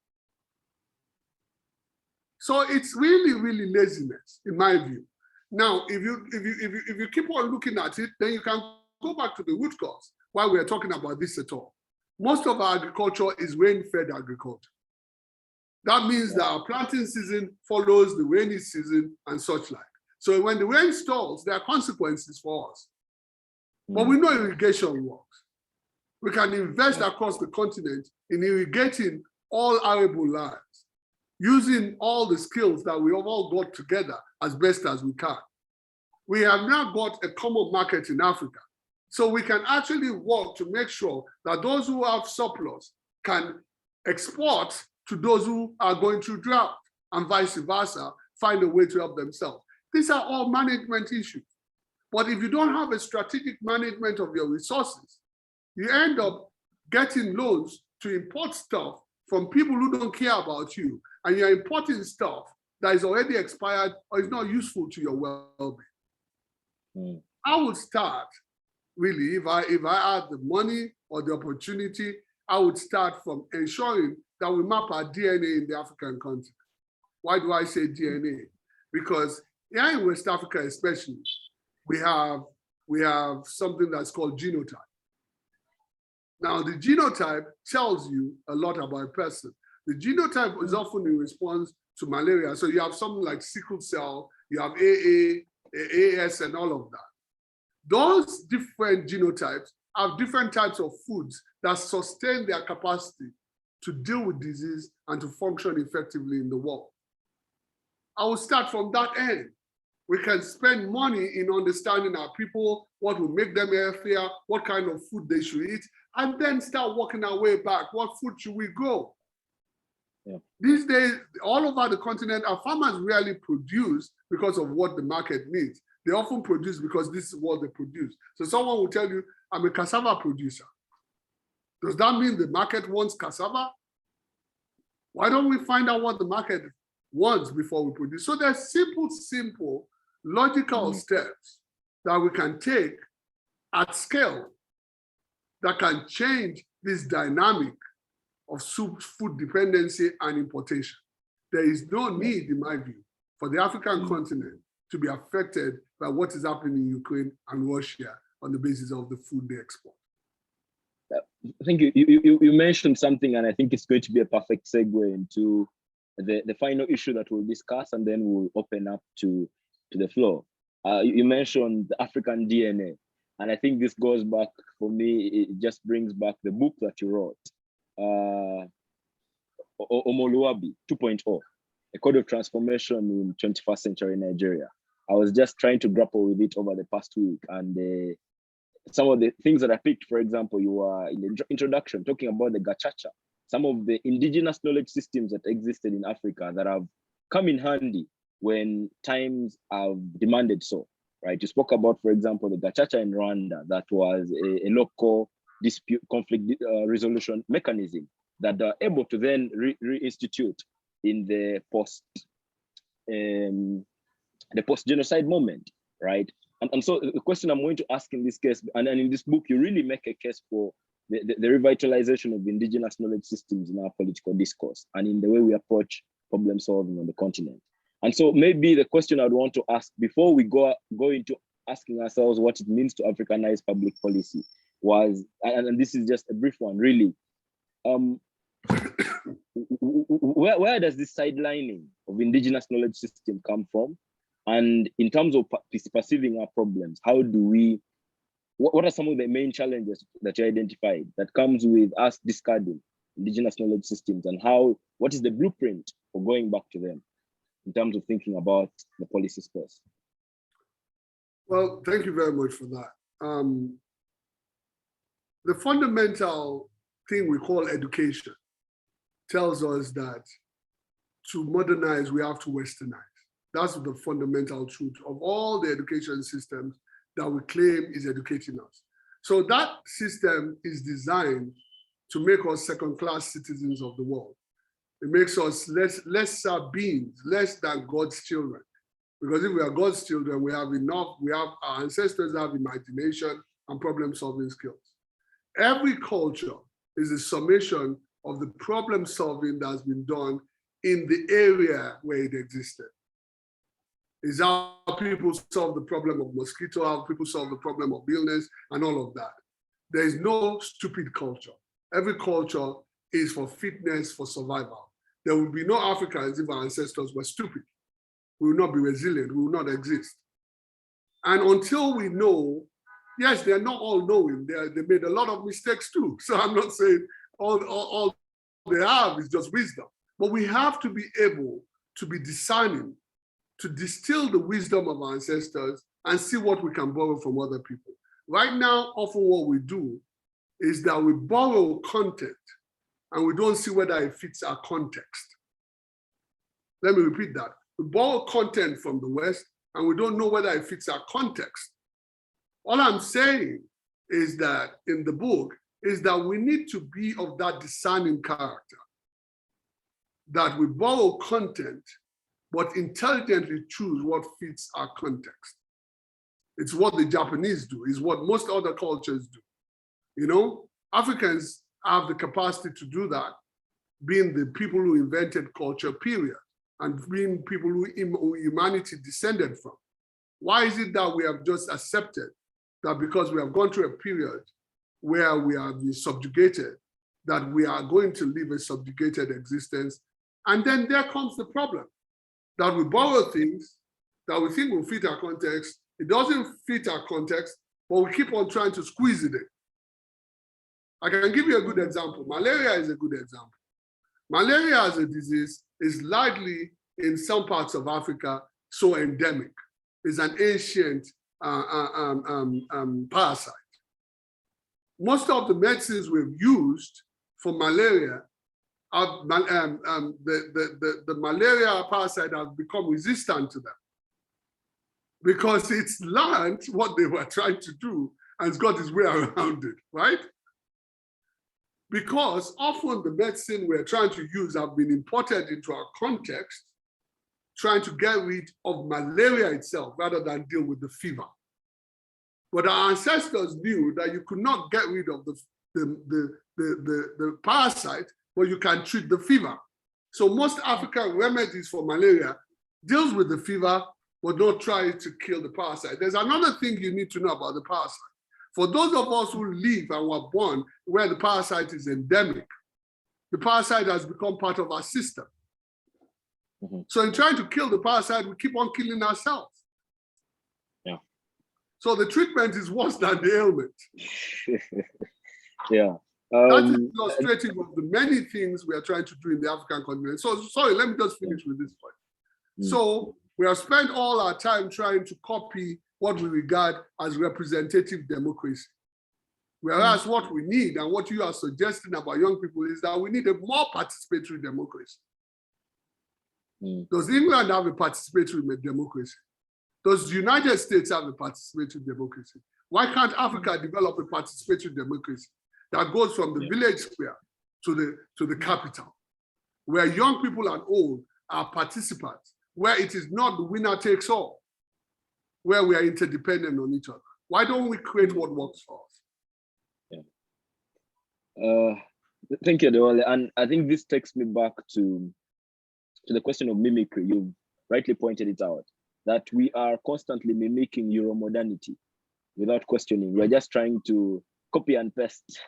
So it's really, really laziness, in my view. Now, if you keep on looking at it, then you can go back to the root cause, why we are talking about this at all. Most of our agriculture is rain-fed agriculture. That means that our planting season follows the rainy season and such like. So when the rain stalls, there are consequences for us. But we know irrigation works. We can invest across the continent in irrigating all arable lands. using all the skills that we have all got together as best as we can. We have now got a common market in Africa. So we can actually work to make sure that those who have surplus can export to those who are going through drought, and vice versa, find a way to help themselves. These are all management issues. But if you don't have a strategic management of your resources, you end up getting loans to import stuff from people who don't care about you, and you're importing stuff that is already expired or is not useful to your well-being. I would start, really, if I had the money or the opportunity, I would start from ensuring that we map our DNA in the African continent. Why do I say DNA? Because here in West Africa especially, we have something that's called genotype. Now, the genotype tells you a lot about a person. The genotype is often in response to malaria. So you have something like sickle cell, you have AA, AS, and all of that. Those different genotypes have different types of foods that sustain their capacity to deal with disease and to function effectively in the world. I will start from that end. We can spend money in understanding our people, what will make them healthier, what kind of food they should eat, and then start working our way back. What food should we grow? Yeah. These days, all over the continent, our farmers rarely produce because of what the market needs. They often produce because this is what they produce. So someone will tell you, I'm a cassava producer. Does that mean the market wants cassava? Why don't we find out what the market wants before we produce? So there's simple, logical steps that we can take at scale that can change this dynamic of food dependency and importation. There is no need, in my view, for the African continent to be affected by what is happening in Ukraine and Russia on the basis of the food they export. I think you mentioned something, and I think it's going to be a perfect segue into the final issue that we'll discuss, and then we'll open up to the floor. You mentioned the African DNA, and I think this goes back, for me, it just brings back the book that you wrote, Omoluabi 2.0, A Code of Transformation in 21st Century Nigeria. I was just trying to grapple with it over the past week, and some of the things that I picked, for example, you were in the introduction talking about the gachacha, some of the indigenous knowledge systems that existed in Africa that have come in handy when times have demanded so, right? You spoke about, for example, the gachacha in Rwanda, that was a local dispute conflict resolution mechanism that are able to then reinstitute in the post-genocide moment, right? And so the question I'm going to ask in this case, and in this book, you really make a case for the revitalization of indigenous knowledge systems in our political discourse and in the way we approach problem solving on the continent. And so maybe the question I'd want to ask before we go into asking ourselves what it means to Africanize public policy was, and this is just a brief one, really, where does this sidelining of indigenous knowledge system come from? And in terms of perceiving our problems, how do we, what are some of the main challenges that you identified that comes with us discarding indigenous knowledge systems, and what is the blueprint for going back to them in terms of thinking about the policy space? Well, thank you very much for that. The fundamental thing we call education tells us that to modernize, we have to westernize. That's the fundamental truth of all the education systems that we claim is educating us. So that system is designed to make us second-class citizens of the world. It makes us lesser beings, less than God's children. Because if we are God's children, we have our ancestors have imagination and problem-solving skills. Every culture is a summation of the problem-solving that's been done in the area where it existed. Is how people solve the problem of mosquito, how people solve the problem of illness, and all of that. There is no stupid culture. Every culture is for fitness, for survival. There will be no Africans if our ancestors were stupid. We will not be resilient, we will not exist. And until we know, yes, they're not all knowing, they made a lot of mistakes too. So I'm not saying all they have is just wisdom. But we have to be able to be discerning, to distill the wisdom of our ancestors and see what we can borrow from other people. Right now, often what we do is that we borrow content and we don't see whether it fits our context. Let me repeat that. We borrow content from the West and we don't know whether it fits our context. All I'm saying is that in the book is that we need to be of that discerning character, that we borrow content, but intelligently choose what fits our context. It's what the Japanese do, it's what most other cultures do. You know, Africans have the capacity to do that, being the people who invented culture, period, and being people who humanity descended from. Why is it that we have just accepted that because we have gone through a period where we have been subjugated, that we are going to live a subjugated existence? And then there comes the problem, that we borrow things that we think will fit our context. It doesn't fit our context, but we keep on trying to squeeze it in. I can give you a good example. Malaria is a good example. Malaria as a disease is largely in some parts of Africa so endemic. It's an ancient parasite. Most of the medicines we've used for malaria, the malaria parasite has become resistant to them because it's learned what they were trying to do and it's got its way around it, right? Because often the medicine we're trying to use have been imported into our context, trying to get rid of malaria itself rather than deal with the fever. But our ancestors knew that you could not get rid of the parasite, but you can treat the fever. So most African remedies for malaria deals with the fever, but don't try to kill the parasite. There's another thing you need to know about the parasite. For those of us who live and were born where the parasite is endemic, the parasite has become part of our system. Mm-hmm. So in trying to kill the parasite, we keep on killing ourselves. Yeah. So the treatment is worse than the ailment. Yeah. That is illustrative of the many things we are trying to do in the African continent. So sorry, let me just finish with this point. Mm-hmm. So we have spent all our time trying to copy what we regard as representative democracy. Whereas what we need and what you are suggesting about young people is that we need a more participatory democracy. Does England have a participatory democracy? Does the United States have a participatory democracy? Why can't Africa develop a participatory democracy that goes from the village square to the capital, where young people and old are participants, where it is not the winner takes all, where we are interdependent on each other? Why don't we create what works for us? Thank you, Adéwalé. And I think this takes me back to the question of mimicry. You rightly pointed it out, that we are constantly mimicking Euromodernity without questioning. We're just trying to copy and paste,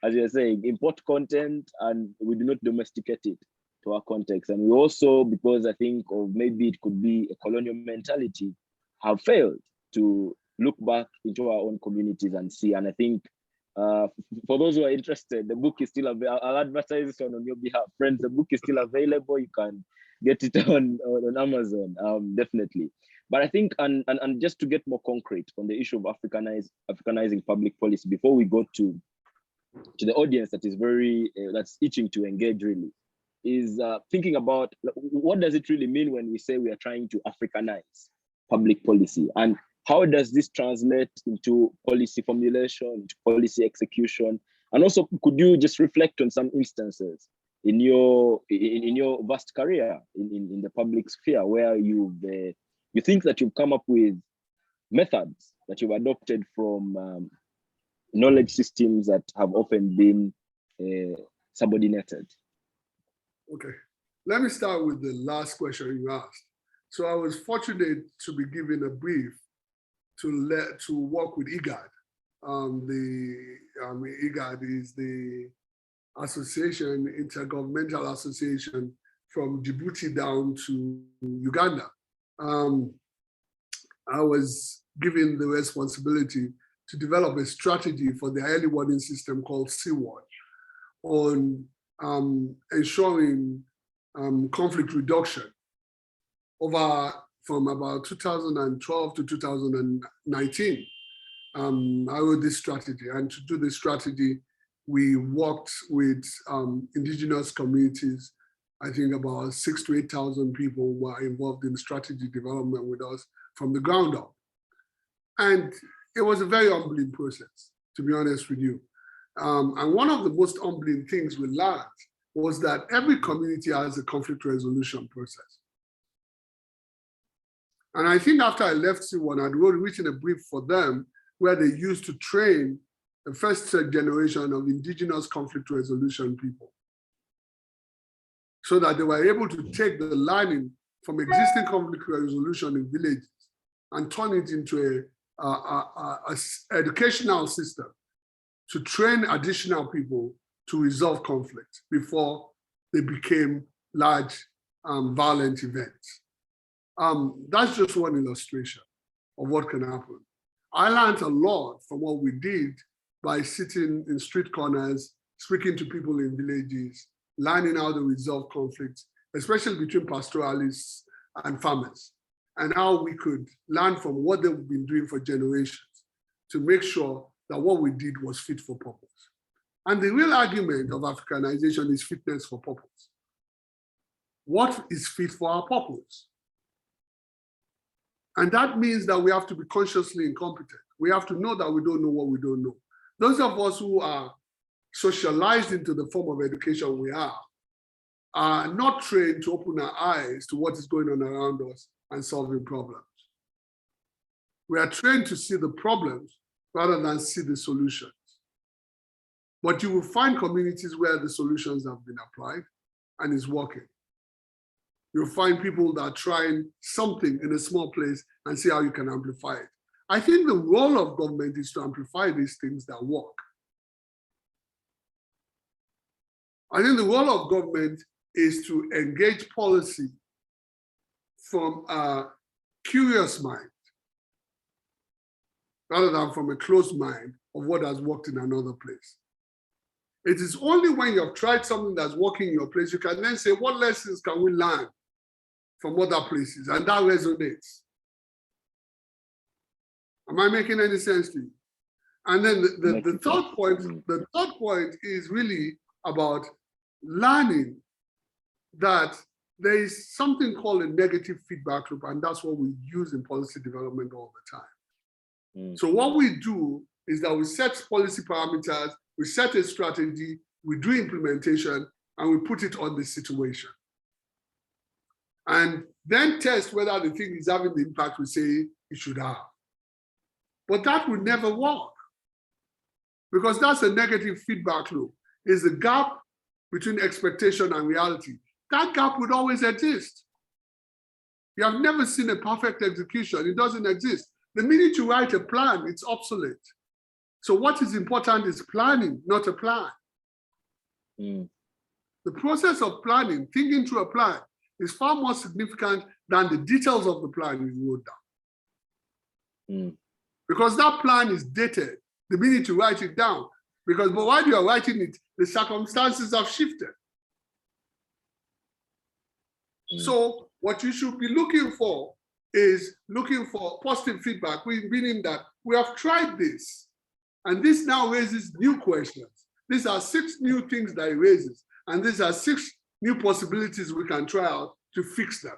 as you're saying, import content, and we do not domesticate it to our context. And we also, because I think of maybe it could be a colonial mentality, have failed to look back into our own communities and see. And I think for those who are interested, the book is still available. I'll advertise this on your behalf. Friends, the book is still available. You can get it on Amazon, definitely. But I think, and just to get more concrete on the issue of Africanizing public policy, before we go to the audience that is that's itching to engage really, is thinking about what does it really mean when we say we are trying to Africanize public policy, and how does this translate into policy formulation, into policy execution? And also, could you just reflect on some instances in your vast career in the public sphere where you think that you've come up with methods that you've adopted from knowledge systems that have often been subordinated? Okay, let me start with the last question you asked. So I was fortunate to be given a brief to work with IGAD. IGAD is the association, intergovernmental association from Djibouti down to Uganda. I was given the responsibility to develop a strategy for the early warning system called Sea-Watch on ensuring conflict reduction from about 2012 to 2019. I wrote this strategy, and to do this strategy, we worked with indigenous communities. I think about 6,000 to 8,000 people were involved in strategy development with us from the ground up. And it was a very humbling process, to be honest with you. And one of the most humbling things we learned was that every community has a conflict resolution process. And I think after I left C1, I'd written a brief for them where they used to train the first generation of indigenous conflict resolution people, so that they were able to take the learning from existing conflict resolution in villages and turn it into a educational system to train additional people to resolve conflict before they became large violent events. That's just one illustration of what can happen. I learned a lot from what we did by sitting in street corners, speaking to people in villages, learning how to resolve conflicts, especially between pastoralists and farmers, and how we could learn from what they've been doing for generations to make sure that what we did was fit for purpose. And the real argument of Africanization is fitness for purpose. What is fit for our purpose? And that means that we have to be consciously incompetent. We have to know that we don't know what we don't know. Those of us who are socialized into the form of education we are not trained to open our eyes to what is going on around us and solving problems. We are trained to see the problems rather than see the solutions. But you will find communities where the solutions have been applied and is working. You'll find people that are trying something in a small place and see how you can amplify it. I think the role of government is to amplify these things that work. I think the role of government is to engage policy from a curious mind, rather than from a closed mind of what has worked in another place. It is only when you have tried something that's working in your place, you can then say, what lessons can we learn from other places? And that resonates. Am I making any sense to you? And then the third point is really about learning that there is something called a negative feedback loop, and that's what we use in policy development all the time. So what we do is that we set policy parameters, we set a strategy, we do implementation, and we put it on the situation. And then test whether the thing is having the impact we say it should have. But that would never work, because that's a negative feedback loop. Is the gap between expectation and reality. That gap would always exist. You have never seen a perfect execution. It doesn't exist. The minute you write a plan, it's obsolete. So what is important is planning, not a plan. The process of planning, thinking through a plan, is far more significant than the details of the plan you wrote down. Because that plan is dated the minute you write it down. But while you are writing it, the circumstances have shifted. So what you should be looking for is looking for positive feedback, meaning that we have tried this, and this now raises new questions. These are 6 new things that it raises, and these are 6 new possibilities we can try out to fix them.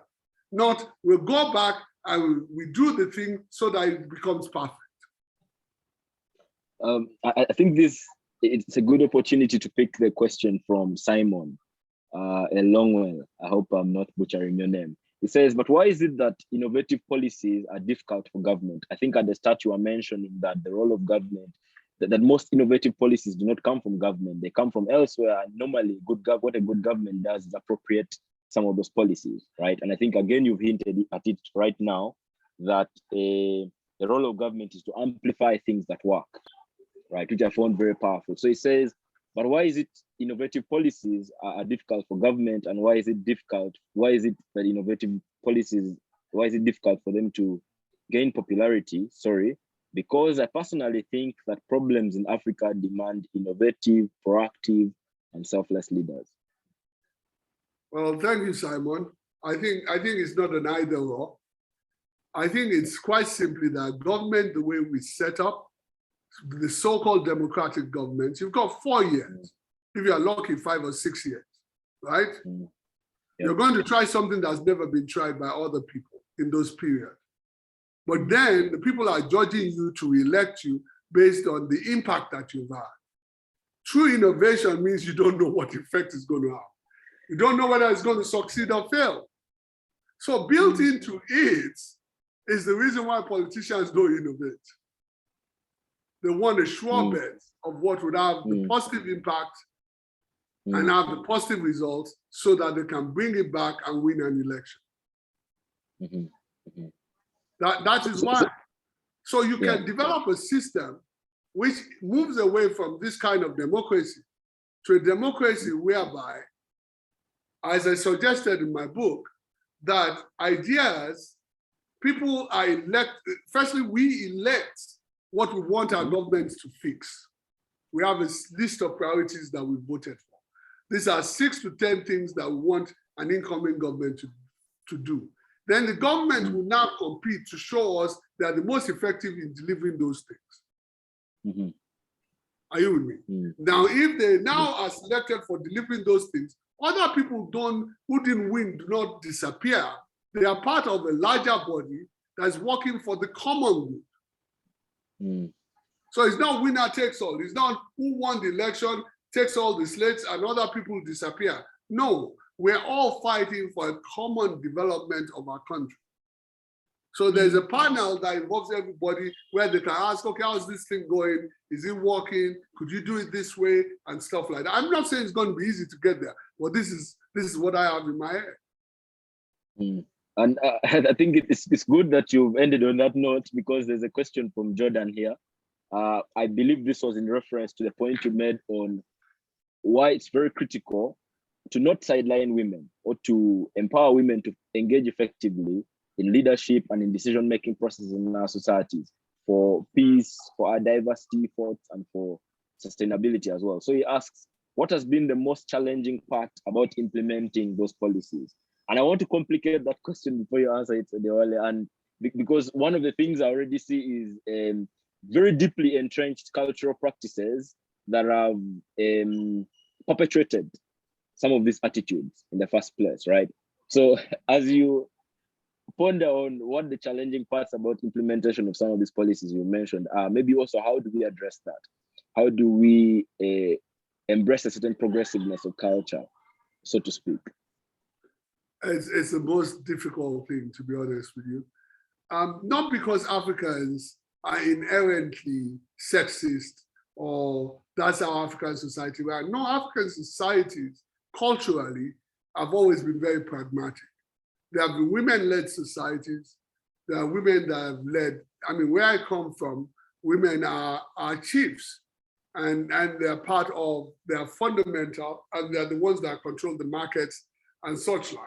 Not we'll go back and we do the thing so that it becomes perfect. I think it's a good opportunity to pick the question from Simon Longwell. I hope I'm not butchering your name. He says, but why is it that innovative policies are difficult for government? I think at the start you were mentioning that the role of government, that most innovative policies do not come from government, they come from elsewhere. And normally what a good government does is appropriate some of those policies, right? And I think again, you've hinted at it right now, that the role of government is to amplify things that work, right? Which I found very powerful. So he says, but why is it innovative policies are difficult for government, and why is it difficult? Why is it that innovative policies, why is it difficult for them to gain popularity? Because I personally think that problems in Africa demand innovative, proactive, and selfless leaders. Well, thank you, Simon. I think it's not an either or. I think it's quite simply that government, the way we set up, the so-called democratic governments, you've got 4 years. If you're lucky, 5 or 6 years, right? Yep. You're going to try something that's never been tried by other people in those periods. But then the people are judging you to elect you based on the impact that you've had. True innovation means you don't know what effect it's going to have. You don't know whether it's going to succeed or fail. So built into it is the reason why politicians don't innovate. They want a sure bet of what would have the positive impact and have the positive results so that they can bring it back and win an election. That is why. So you can develop a system which moves away from this kind of democracy to a democracy whereby, as I suggested in my book, that ideas, people are elected. Firstly, we elect what we want our governments to fix. We have a list of priorities that we voted for. These are 6 to 10 things that we want an incoming government to do. Then the government will now compete to show us they are the most effective in delivering those things. Are you with me? Now, if they now are selected for delivering those things, other people who didn't win do not disappear. They are part of a larger body that's working for the common good. So it's not winner takes all. It's not who won the election takes all the slates and other people disappear. No, we're all fighting for a common development of our country. So there's a panel that involves everybody where they can ask, okay, how's this thing going? Is it working? Could you do it this way? And stuff like that. I'm not saying it's going to be easy to get there, but this is what I have in my head. And I think it's good that you've ended on that note, because there's a question from Jordan here. I believe this was in reference to the point you made on why it's very critical to not sideline women or to empower women to engage effectively in leadership and in decision-making processes in our societies for peace, for our diversity efforts, and for sustainability as well. So he asks, what has been the most challenging part about implementing those policies? And I want to complicate that question before you answer it, Adéwalé, and because one of the things I already see is very deeply entrenched cultural practices that have perpetuated some of these attitudes in the first place, right? So as you ponder on what the challenging parts about implementation of some of these policies you mentioned are, maybe also how do we address that? How do we embrace a certain progressiveness of culture, so to speak? It's the most difficult thing, to be honest with you. Not because Africans are inherently sexist or that's how African society works. No, African societies culturally have always been very pragmatic. There have been women-led societies. There are women that have led, I mean, where I come from, women are chiefs and they're part of, they're fundamental, and they're the ones that control the markets and such like.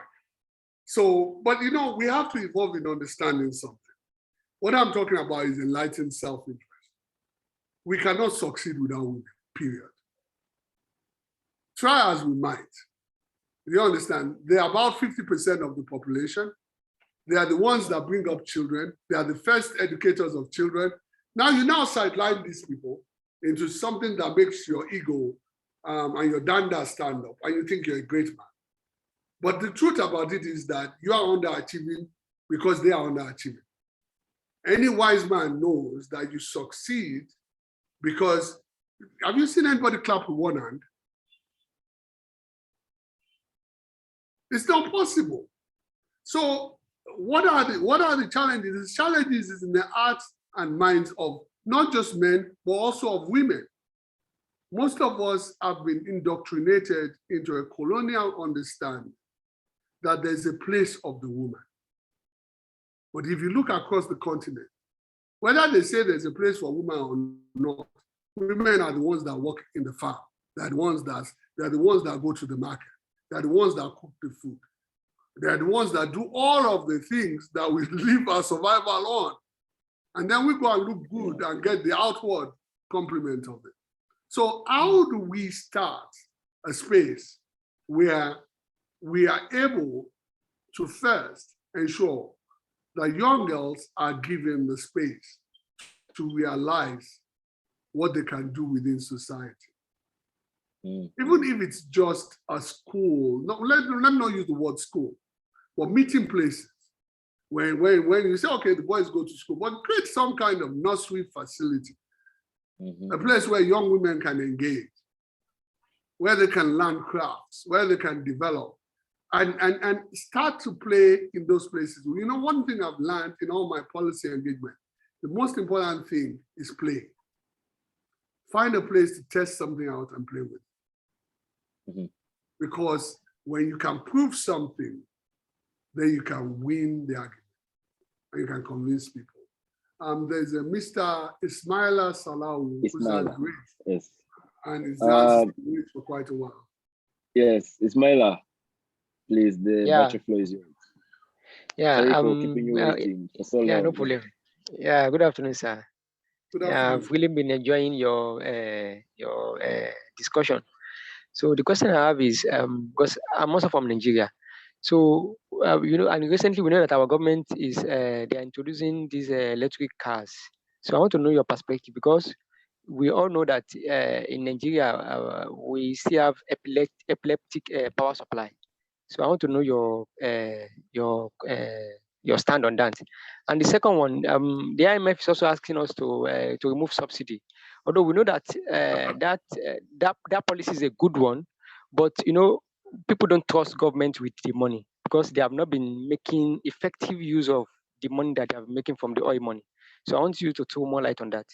So, but you know, we have to evolve in understanding something. What I'm talking about is enlightened self-interest. We cannot succeed without women, period. Try as we might. You understand? They're about 50% of the population. They are the ones that bring up children. They are the first educators of children. Now you now sideline these people into something that makes your ego and your danda stand up, and you think you're a great man. But the truth about it is that you are underachieving because they are underachieving. Any wise man knows that you succeed because, have you seen anybody clap with one hand? It's not possible. So what are the challenges? The challenges is in the hearts and minds of not just men, but also of women. Most of us have been indoctrinated into a colonial understanding that there's a place of the woman. But if you look across the continent, whether they say there's a place for women or not, women are the ones that work in the farm. They're the ones that go to the market. They're the ones that cook the food. They're the ones that do all of the things that we live our survival on. And then we go and look good and get the outward complement of it. So how do we start a space where we are able to first ensure that young girls are given the space to realize what they can do within society. Even if it's just a school, let me not use the word school, but meeting places. When you say, okay, the boys go to school, but create some kind of nursery facility, a place where young women can engage, where they can learn crafts, where they can develop, and start to play in those places. You know, one thing I've learned in all my policy engagement, the most important thing is play. Find a place to test something out and play with. Because when you can prove something, then you can win the argument and you can convince people. There's a Mr. Ismaila Salahu, who's a great, yes, and he's been for quite a while. Yes, Ismaila, please, the virtual floor is yours. Yeah, sorry for keeping you waiting for so long. Yeah, no problem. Yeah, good afternoon, sir. Good afternoon. I've really been enjoying your discussion. So the question I have is, because I'm also from Nigeria, so you know, and recently we know that our government is they are introducing these electric cars. So I want to know your perspective, because we all know that in Nigeria we still have epileptic power supply. So I want to know your stand on that. And the second one, the IMF is also asking us to remove subsidy. Although we know that that policy is a good one, but you know, people don't trust government with the money because they have not been making effective use of the money that they are making from the oil money. So I want you to throw more light on that.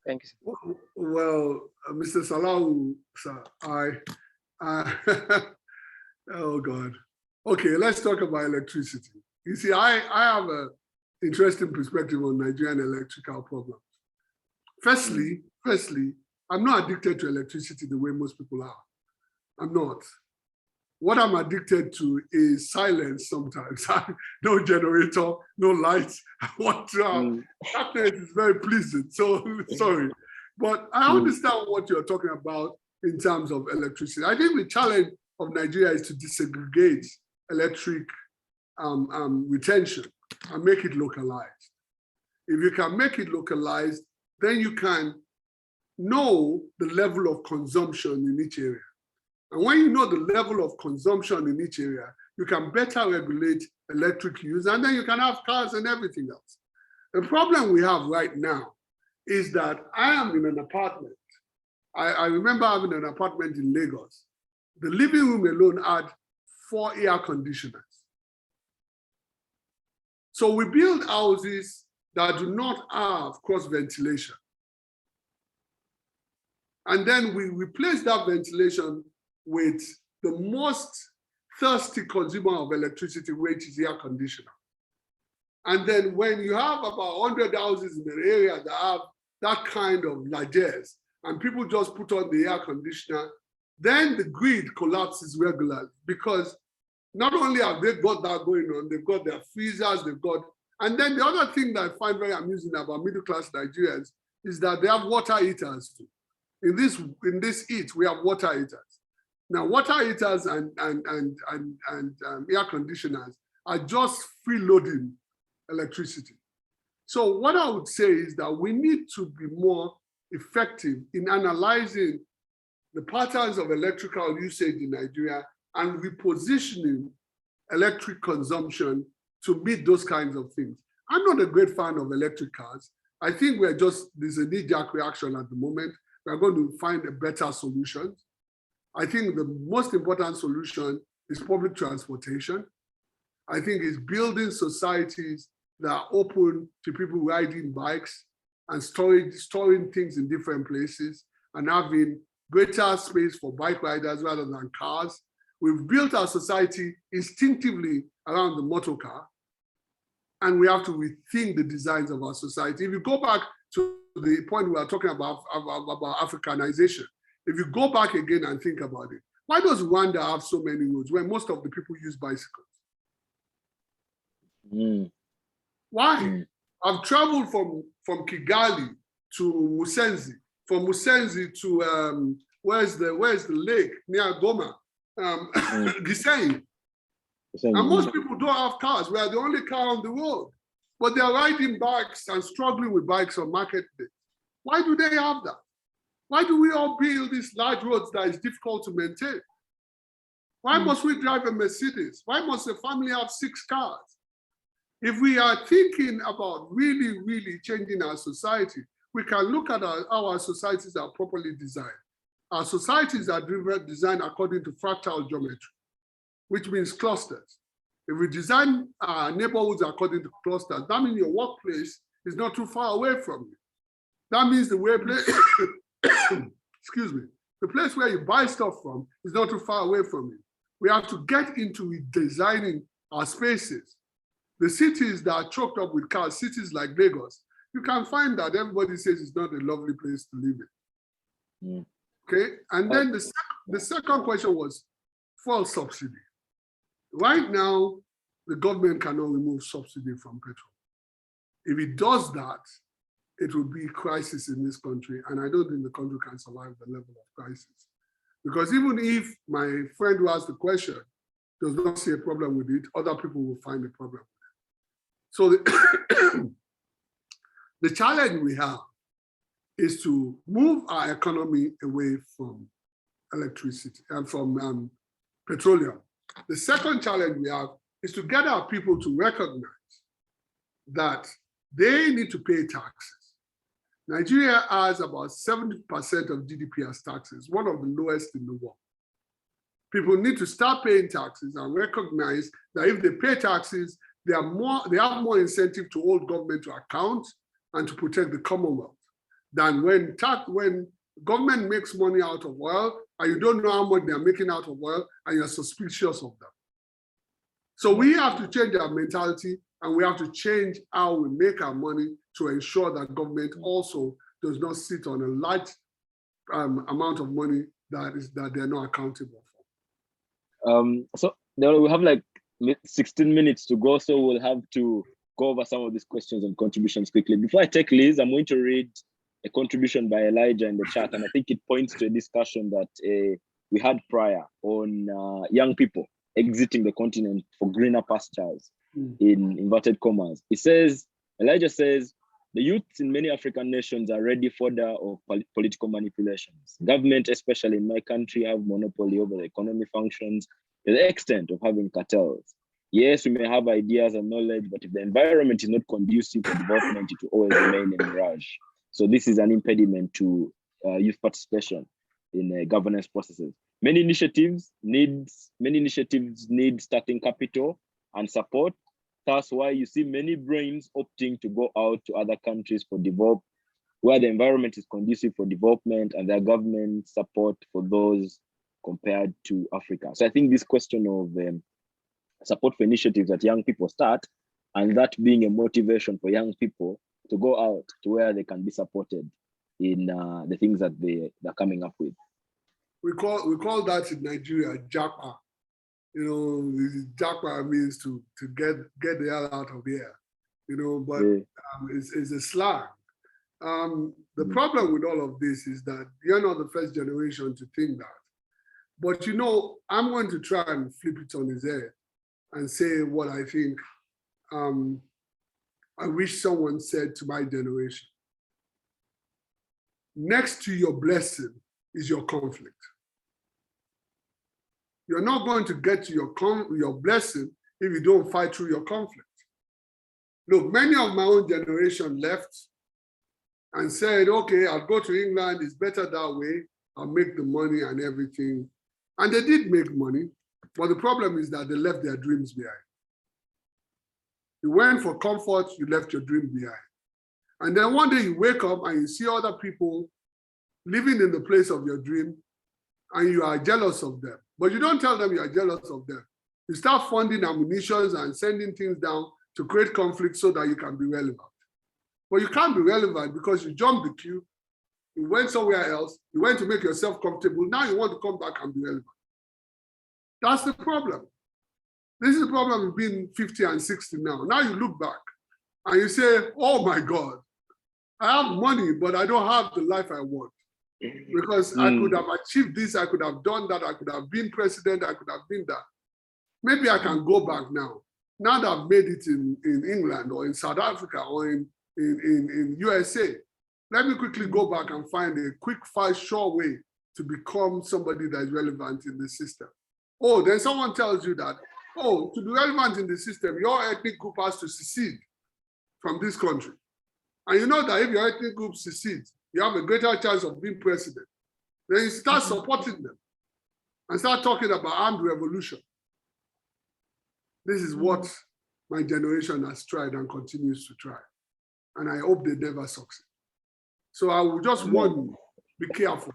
Thank you, sir. Well, Mr. Salahu, sir, oh God. Okay, let's talk about electricity. You see, I have an interesting perspective on Nigerian electrical problems. Firstly, I'm not addicted to electricity the way most people are. I'm not. What I'm addicted to is silence sometimes. No generator, no lights. What darkness is very pleasant. So sorry. But I understand what you're talking about in terms of electricity. I think the challenge of Nigeria is to disaggregate electric retention and make it localized. If you can make it localized, then you can know the level of consumption in each area. And when you know the level of consumption in each area, you can better regulate electric use, and then you can have cars and everything else. The problem we have right now is that I am in an apartment. I remember having an apartment in Lagos. The living room alone had 4 air conditioners. So we build houses that do not have cross ventilation. And then we replace that ventilation with the most thirsty consumer of electricity, which is air conditioner. And then when you have about 100 houses in an area that have that kind of largesse, and people just put on the air conditioner, then the grid collapses regularly, because not only have they got that going on, they've got their freezers, they've got, and then the other thing that I find very amusing about middle-class Nigerians is that they have water heaters too. In this heat, we have water heaters. Now, water heaters and air conditioners are just freeloading electricity. So what I would say is that we need to be more effective in analyzing the patterns of electrical usage in Nigeria and repositioning electric consumption to meet those kinds of things. I'm not a great fan of electric cars. I think there's a knee-jerk reaction at the moment. We're going to find a better solution. I think the most important solution is public transportation. I think it's building societies that are open to people riding bikes and storing things in different places and having greater space for bike riders rather than cars. We've built our society instinctively around the motor car, and we have to rethink the designs of our society. If you go back to the point we were talking about Africanization, if you go back again and think about it, why does Rwanda have so many roads when most of the people use bicycles? Why? I've traveled from Kigali to Musenzi, from Musenzi to where's the lake near Goma, Gisenyi. And most people don't have cars. We are the only car on the road. But they are riding bikes and struggling with bikes on market day. Why do they have that? Why do we all build these large roads that is difficult to maintain? Why must we drive a Mercedes? Why must a family have 6 cars? If we are thinking about really, really changing our society, we can look at how our societies are properly designed. Our societies are designed according to fractal geometry, which means clusters. If we design our neighborhoods according to clusters, that means your workplace is not too far away from you. That means the way excuse me, the place where you buy stuff from is not too far away from you. We have to get into designing our spaces. The cities that are choked up with cars, cities like Lagos, you can find that everybody says it's not a lovely place to live in. Okay, and then the second question was fuel subsidy. Right now, the government cannot remove subsidy from petrol. If it does that, it will be a crisis in this country, and I don't think the country can survive the level of crisis. Because even if my friend who asked the question does not see a problem with it, other people will find a problem with it. So the challenge we have is to move our economy away from electricity and from petroleum. The second challenge we have is to get our people to recognize that they need to pay taxes. Nigeria has about 70% of GDP as taxes, one of the lowest in the world. People need to start paying taxes and recognize that if they pay taxes, they have more incentive to hold government to account and to protect the Commonwealth than when government makes money out of oil and you don't know how much they're making out of oil and you're suspicious of them. So we have to change our mentality and we have to change how we make our money to ensure that government also does not sit on a large amount of money that they're not accountable for. So we have like 16 minutes to go, so we'll have to go over some of these questions and contributions quickly. Before I take Liz, I'm going to read a contribution by Elijah in the chat, and I think it points to a discussion that we had prior on young people exiting the continent for greener pastures, in inverted commas. Elijah says, the youths in many African nations are ready fodder of political manipulations. Government, especially in my country, have monopoly over the economy functions to the extent of having cartels. Yes, we may have ideas and knowledge, but if the environment is not conducive for development, it will always remain a mirage. So this is an impediment to youth participation in governance processes. Many initiatives need starting capital and support. That's why you see many brains opting to go out to other countries where the environment is conducive for development and their government support for those compared to Africa. So I think this question of support for initiatives that young people start, and that being a motivation for young people to go out to where they can be supported in the things that they're coming up with. We call that in Nigeria japa. You know, japa means to get the hell out of here. You know, but it's a slang. The problem with all of this is that you're not the first generation to think that. But you know, I'm going to try and flip it on his head and say what I think I wish someone said to my generation. Next to your blessing is your conflict. You're not going to get to your blessing if you don't fight through your conflict. Look, many of my own generation left and said, okay, I'll go to England, it's better that way, I'll make the money and everything. And they did make money, but the problem is that they left their dreams behind. You went for comfort, you left your dream behind. And then one day you wake up and you see other people living in the place of your dream and you are jealous of them. But you don't tell them you are jealous of them. You start funding ammunitions and sending things down to create conflict so that you can be relevant. But you can't be relevant because you jumped the queue, you went somewhere else, you went to make yourself comfortable, now you want to come back and be relevant. That's the problem. This is the problem of being 50 and 60 now. Now you look back and you say, oh my God, I have money, but I don't have the life I want. Because I could have achieved this, I could have done that, I could have been president, I could have been that. Maybe I can go back now. Now that I've made it in England or in South Africa or in USA, let me quickly go back and find a quick, fast, sure way to become somebody that is relevant in the system. Oh, then someone tells you that, oh, to be relevant in the system, your ethnic group has to secede from this country. And you know that if your ethnic group secedes, you have a greater chance of being president. Then you start supporting them and start talking about armed revolution. This is what my generation has tried and continues to try. And I hope they never succeed. So I will just warn you, be careful.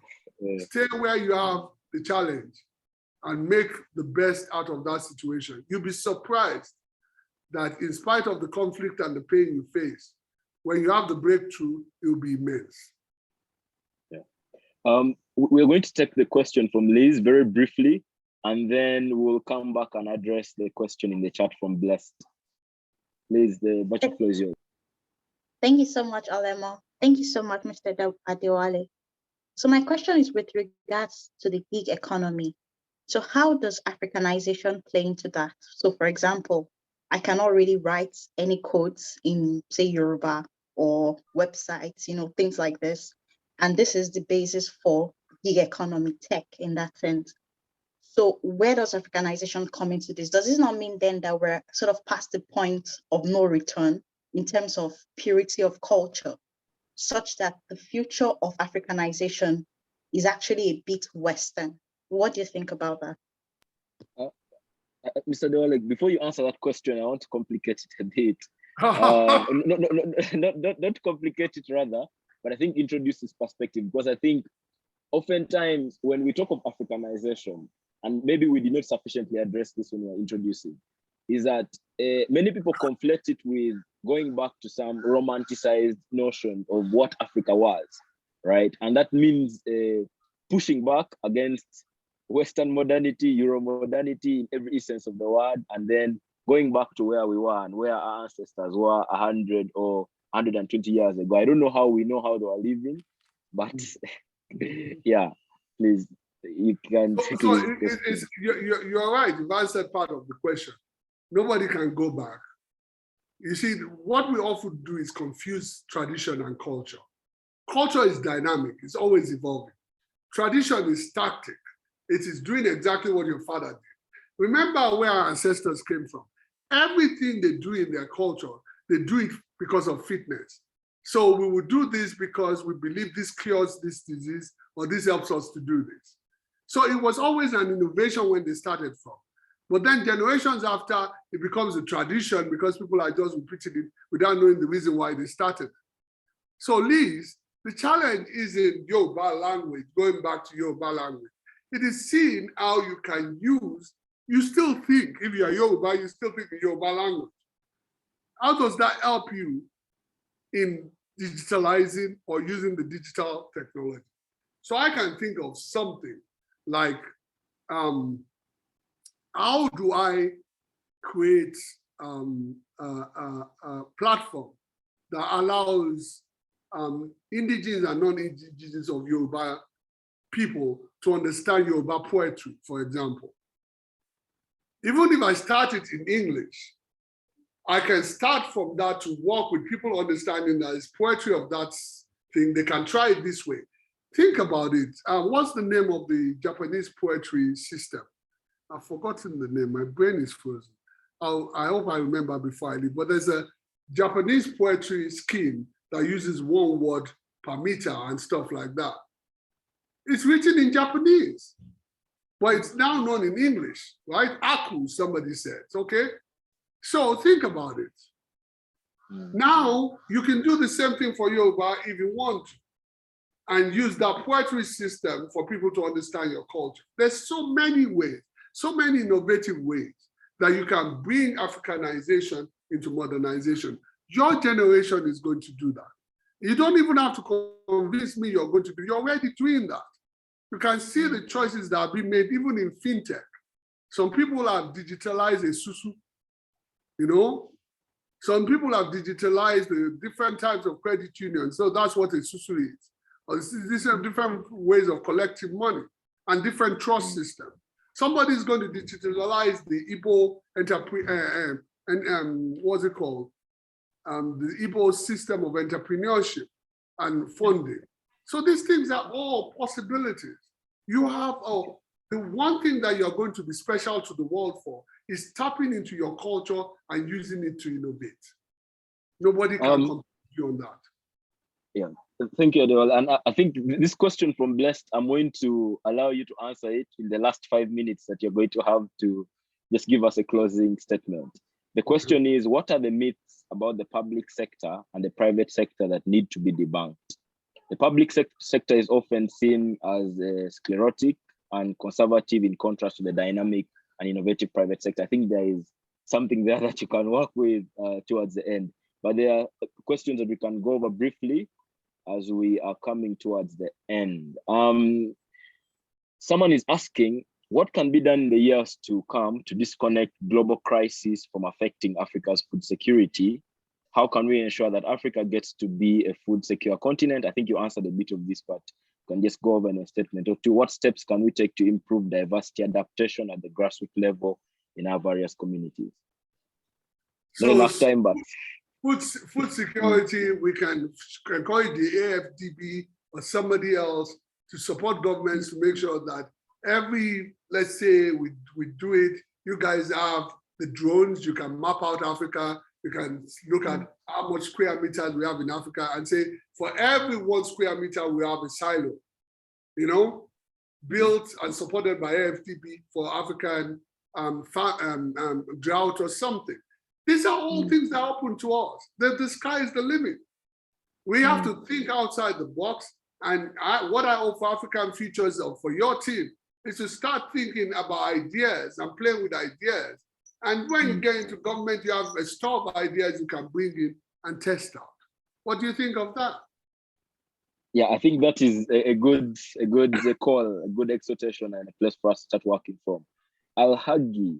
Stay where you have the challenge and make the best out of that situation. You'll be surprised that in spite of the conflict and the pain you face, when you have the breakthrough, it will be immense. Yeah. We're going to take the question from Liz very briefly, and then we'll come back and address the question in the chat from Blessed. Liz, the budget floor is yours. Thank you so much, Olemo. Thank you so much, Mr. Adéwalé. So my question is with regards to the gig economy. So how does Africanization play into that? So for example, I cannot really write any codes in, say, Yoruba or websites, things like this. And this is the basis for gig economy tech in that sense. So where does Africanization come into this? Does this not mean then that we're sort of past the point of no return in terms of purity of culture, such that the future of Africanization is actually a bit Western? What do you think about that? Mr. Adéwalé, before you answer that question, I want to complicate it a bit. Not complicate it rather, but I think introduce this perspective, because I think oftentimes when we talk of Africanization, and maybe we did not sufficiently address this when we were introducing, is that many people conflate it with going back to some romanticized notion of what Africa was, right? And that means pushing back against Western modernity, Euro modernity in every sense of the word, and then going back to where we were and where our ancestors were 100 or 120 years ago. I don't know how we know how they were living, but yeah, please, you can. So you're right. You've answered part of the question. Nobody can go back. You see, what we often do is confuse tradition and culture. Culture is dynamic. It's always evolving. Tradition is static. It is doing exactly what your father did. Remember where our ancestors came from. Everything they do in their culture, they do it because of fitness. So we will do this because we believe this cures this disease or this helps us to do this. So it was always an innovation when they started from. But then generations after, it becomes a tradition because people are just repeating it without knowing the reason why they started. So Liz, the challenge is in Yoruba language, going back to Yoruba language. It is seeing how you can use, you still think, if you are Yoruba, you still think in Yoruba language. How does that help you in digitalizing or using the digital technology? So I can think of something like, how do I create a platform that allows indigenes and non-indigenes of Yoruba people to understand Yoruba poetry, for example? Even if I start it in English, I can start from that to work with people understanding that it's poetry of that thing. They can try it this way. Think about it. What's the name of the Japanese poetry system? I've forgotten the name. My brain is frozen. I hope I remember before I leave. But there's a Japanese poetry scheme that uses one word per meter and stuff like that. It's written in Japanese, but it's now known in English, right? Aku, somebody says, okay? So think about it. Now you can do the same thing for Yoruba if you want to, and use that poetry system for people to understand your culture. There's so many ways, so many innovative ways that you can bring Africanization into modernization. Your generation is going to do that. You don't even have to convince me you're going to do it. You're already doing that. You can see the choices that have been made even in fintech. Some people have digitalized a susu, you know? Some people have digitalized the different types of credit unions. So that's what a susu is. Or these are different ways of collecting money and different trust systems. Somebody is going to digitalize the Igbo what's it called? The Igbo system of entrepreneurship and funding. So these things are all possibilities. You have the one thing that you're going to be special to the world for is tapping into your culture and using it to innovate. Nobody can compete you on that. Yeah, thank you, Adéwalé. And I think this question from Blessed, I'm going to allow you to answer it in the last 5 minutes that you're going to have to just give us a closing statement. The question is, what are the myths about the public sector and the private sector that need to be debunked? The public sector is often seen as sclerotic and conservative in contrast to the dynamic and innovative private sector. I think there is something there that you can work with towards the end. But there are questions that we can go over briefly as we are coming towards the end. Someone is asking, what can be done in the years to come to disconnect global crises from affecting Africa's food security? How can we ensure that Africa gets to be a food secure continent? I think you answered a bit of this, but you can just go over in a statement or two. What steps can we take to improve diversity adaptation at the grassroots level in our various communities? So, not enough time, but food security, we can encourage the AFDB or somebody else to support governments to make sure that let's say we do it, you guys have the drones, you can map out Africa, you can look at how much square meters we have in Africa and say, for every 1 square meter, we have a silo, built and supported by AFDB for African drought or something. These are all things that are open to us. The sky is the limit. We have to think outside the box. And what I offer African Futures for your team is to start thinking about ideas and playing with ideas. And when you get into government, you have a store of ideas you can bring in and test out. What do you think of that? Yeah, I think that is a good call, a good exhortation and a place for us to start working from. Al-Hagi,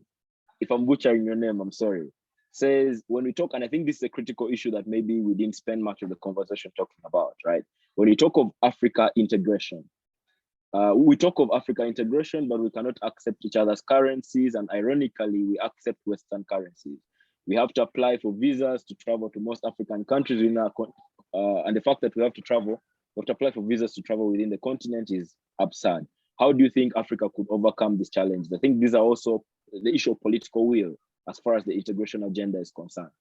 if I'm butchering your name, I'm sorry, says, when we talk, and I think this is a critical issue that maybe we didn't spend much of the conversation talking about, right? When we talk of Africa integration, we talk of Africa integration, but we cannot accept each other's currencies. And ironically, we accept Western currencies. We have to apply for visas to travel to most African countries and the fact that we have to apply for visas to travel within the continent is absurd. How do you think Africa could overcome this challenge? I think these are also the issue of political will as far as the integration agenda is concerned.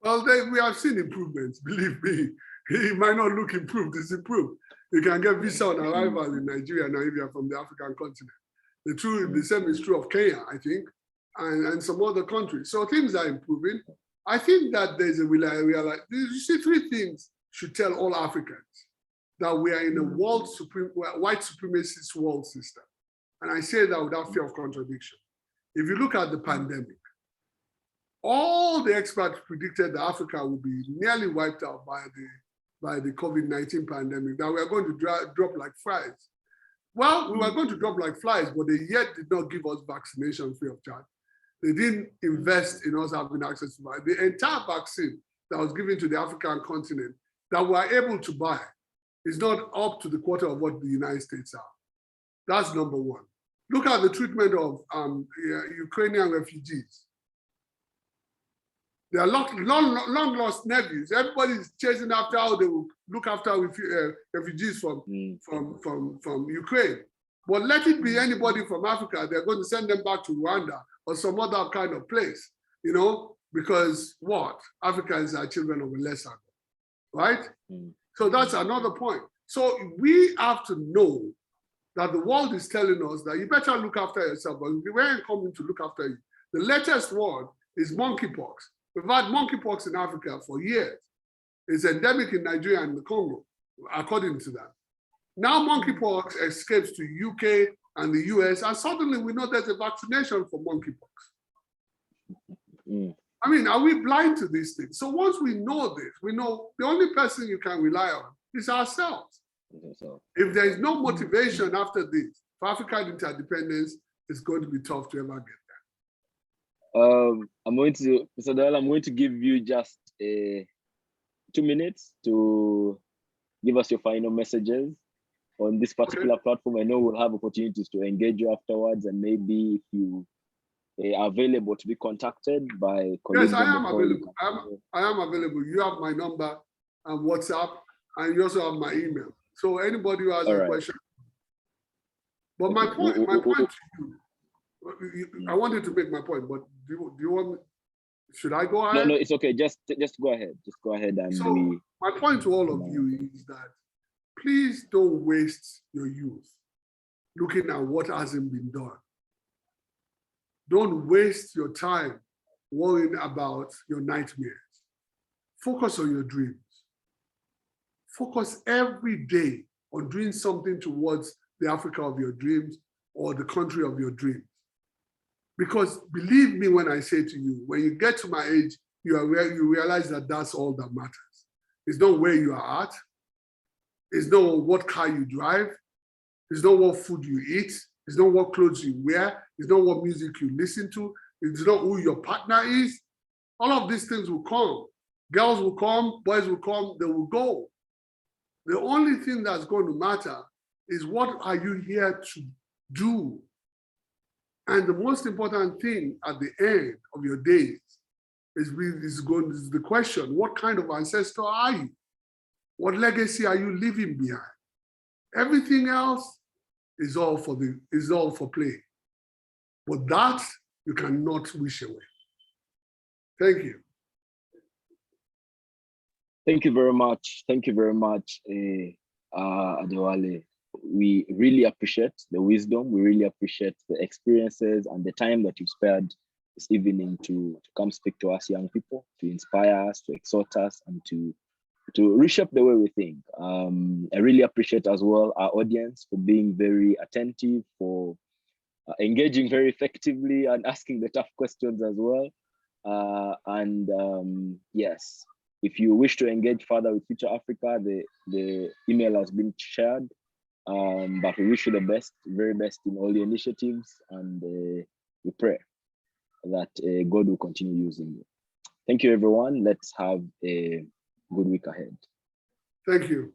Well, we have seen improvements, believe me. It might not look improved, it's improved. You can get visa on arrival in Nigeria now if you're from the African continent. The same is true of Kenya, I think, and some other countries. So things are improving. I think that there's a you see 3 things should tell all Africans that we are in a white supremacist world system. And I say that without fear of contradiction. If you look at the pandemic, all the experts predicted that Africa would be nearly wiped out by the COVID-19 pandemic, that we are going to drop like flies. Well, we were going to drop like flies, but they yet did not give us vaccination free of charge. They didn't invest in us having access to the entire vaccine that was given to the African continent that we are able to buy is not up to the quarter of what the United States are. That's number one. Look at the treatment of Ukrainian refugees. They are long lost nephews. Everybody's chasing after how they will look after refugees from Ukraine. But let it be anybody from Africa, they're going to send them back to Rwanda or some other kind of place, because what? Africans are children of a lesser, right? So that's another point. So we have to know that the world is telling us that you better look after yourself, but we weren't coming to look after you. The latest one is monkeypox. We've had monkeypox in Africa for years. It's endemic in Nigeria and the Congo, according to that. Now monkeypox escapes to UK and the US, and suddenly we know there's a vaccination for monkeypox. I mean, are we blind to these things? So once we know this, we know the only person you can rely on is ourselves. If there is no motivation after this, for African interdependence, it's going to be tough to ever get there. I'm going to give you just 2 minutes to give us your final messages. on this particular platform. I know we'll have opportunities to engage you afterwards, and maybe if you are available to be contacted by colleagues. Yes, I am available. I am available. You have my number and WhatsApp, and you also have my email. So anybody who has a question. But my point to you, I wanted to make my point, but do you want me, should I go ahead? No, it's okay. Just go ahead. Just go ahead. And so my point to all of you is that please don't waste your youth looking at what hasn't been done. Don't waste your time worrying about your nightmares. Focus on your dreams. Focus every day on doing something towards the Africa of your dreams or the country of your dreams. Because believe me when I say to you, when you get to my age, you realize that that's all that matters. It's not where you are at. It's not what car you drive. It's not what food you eat. It's not what clothes you wear. It's not what music you listen to. It's not who your partner is. All of these things will come. Girls will come, boys will come, they will go. The only thing that's going to matter is what are you here to do? And the most important thing at the end of your days is the question, what kind of ancestor are you? What legacy are you leaving behind? Everything else is all for play. But that you cannot wish away. Thank you. Thank you very much. Thank you very much, Adéwalé. We really appreciate the wisdom. We really appreciate the experiences and the time that you've spared this evening to come speak to us young people, to inspire us, to exhort us, and to reshape the way we think. I really appreciate as well our audience for being very attentive, for engaging very effectively and asking the tough questions as well. Yes, if you wish to engage further with Future Africa, the email has been shared. But we wish you the best, very best in all the initiatives, and we pray that God will continue using you. Thank you, everyone. Let's have a good week ahead. Thank you.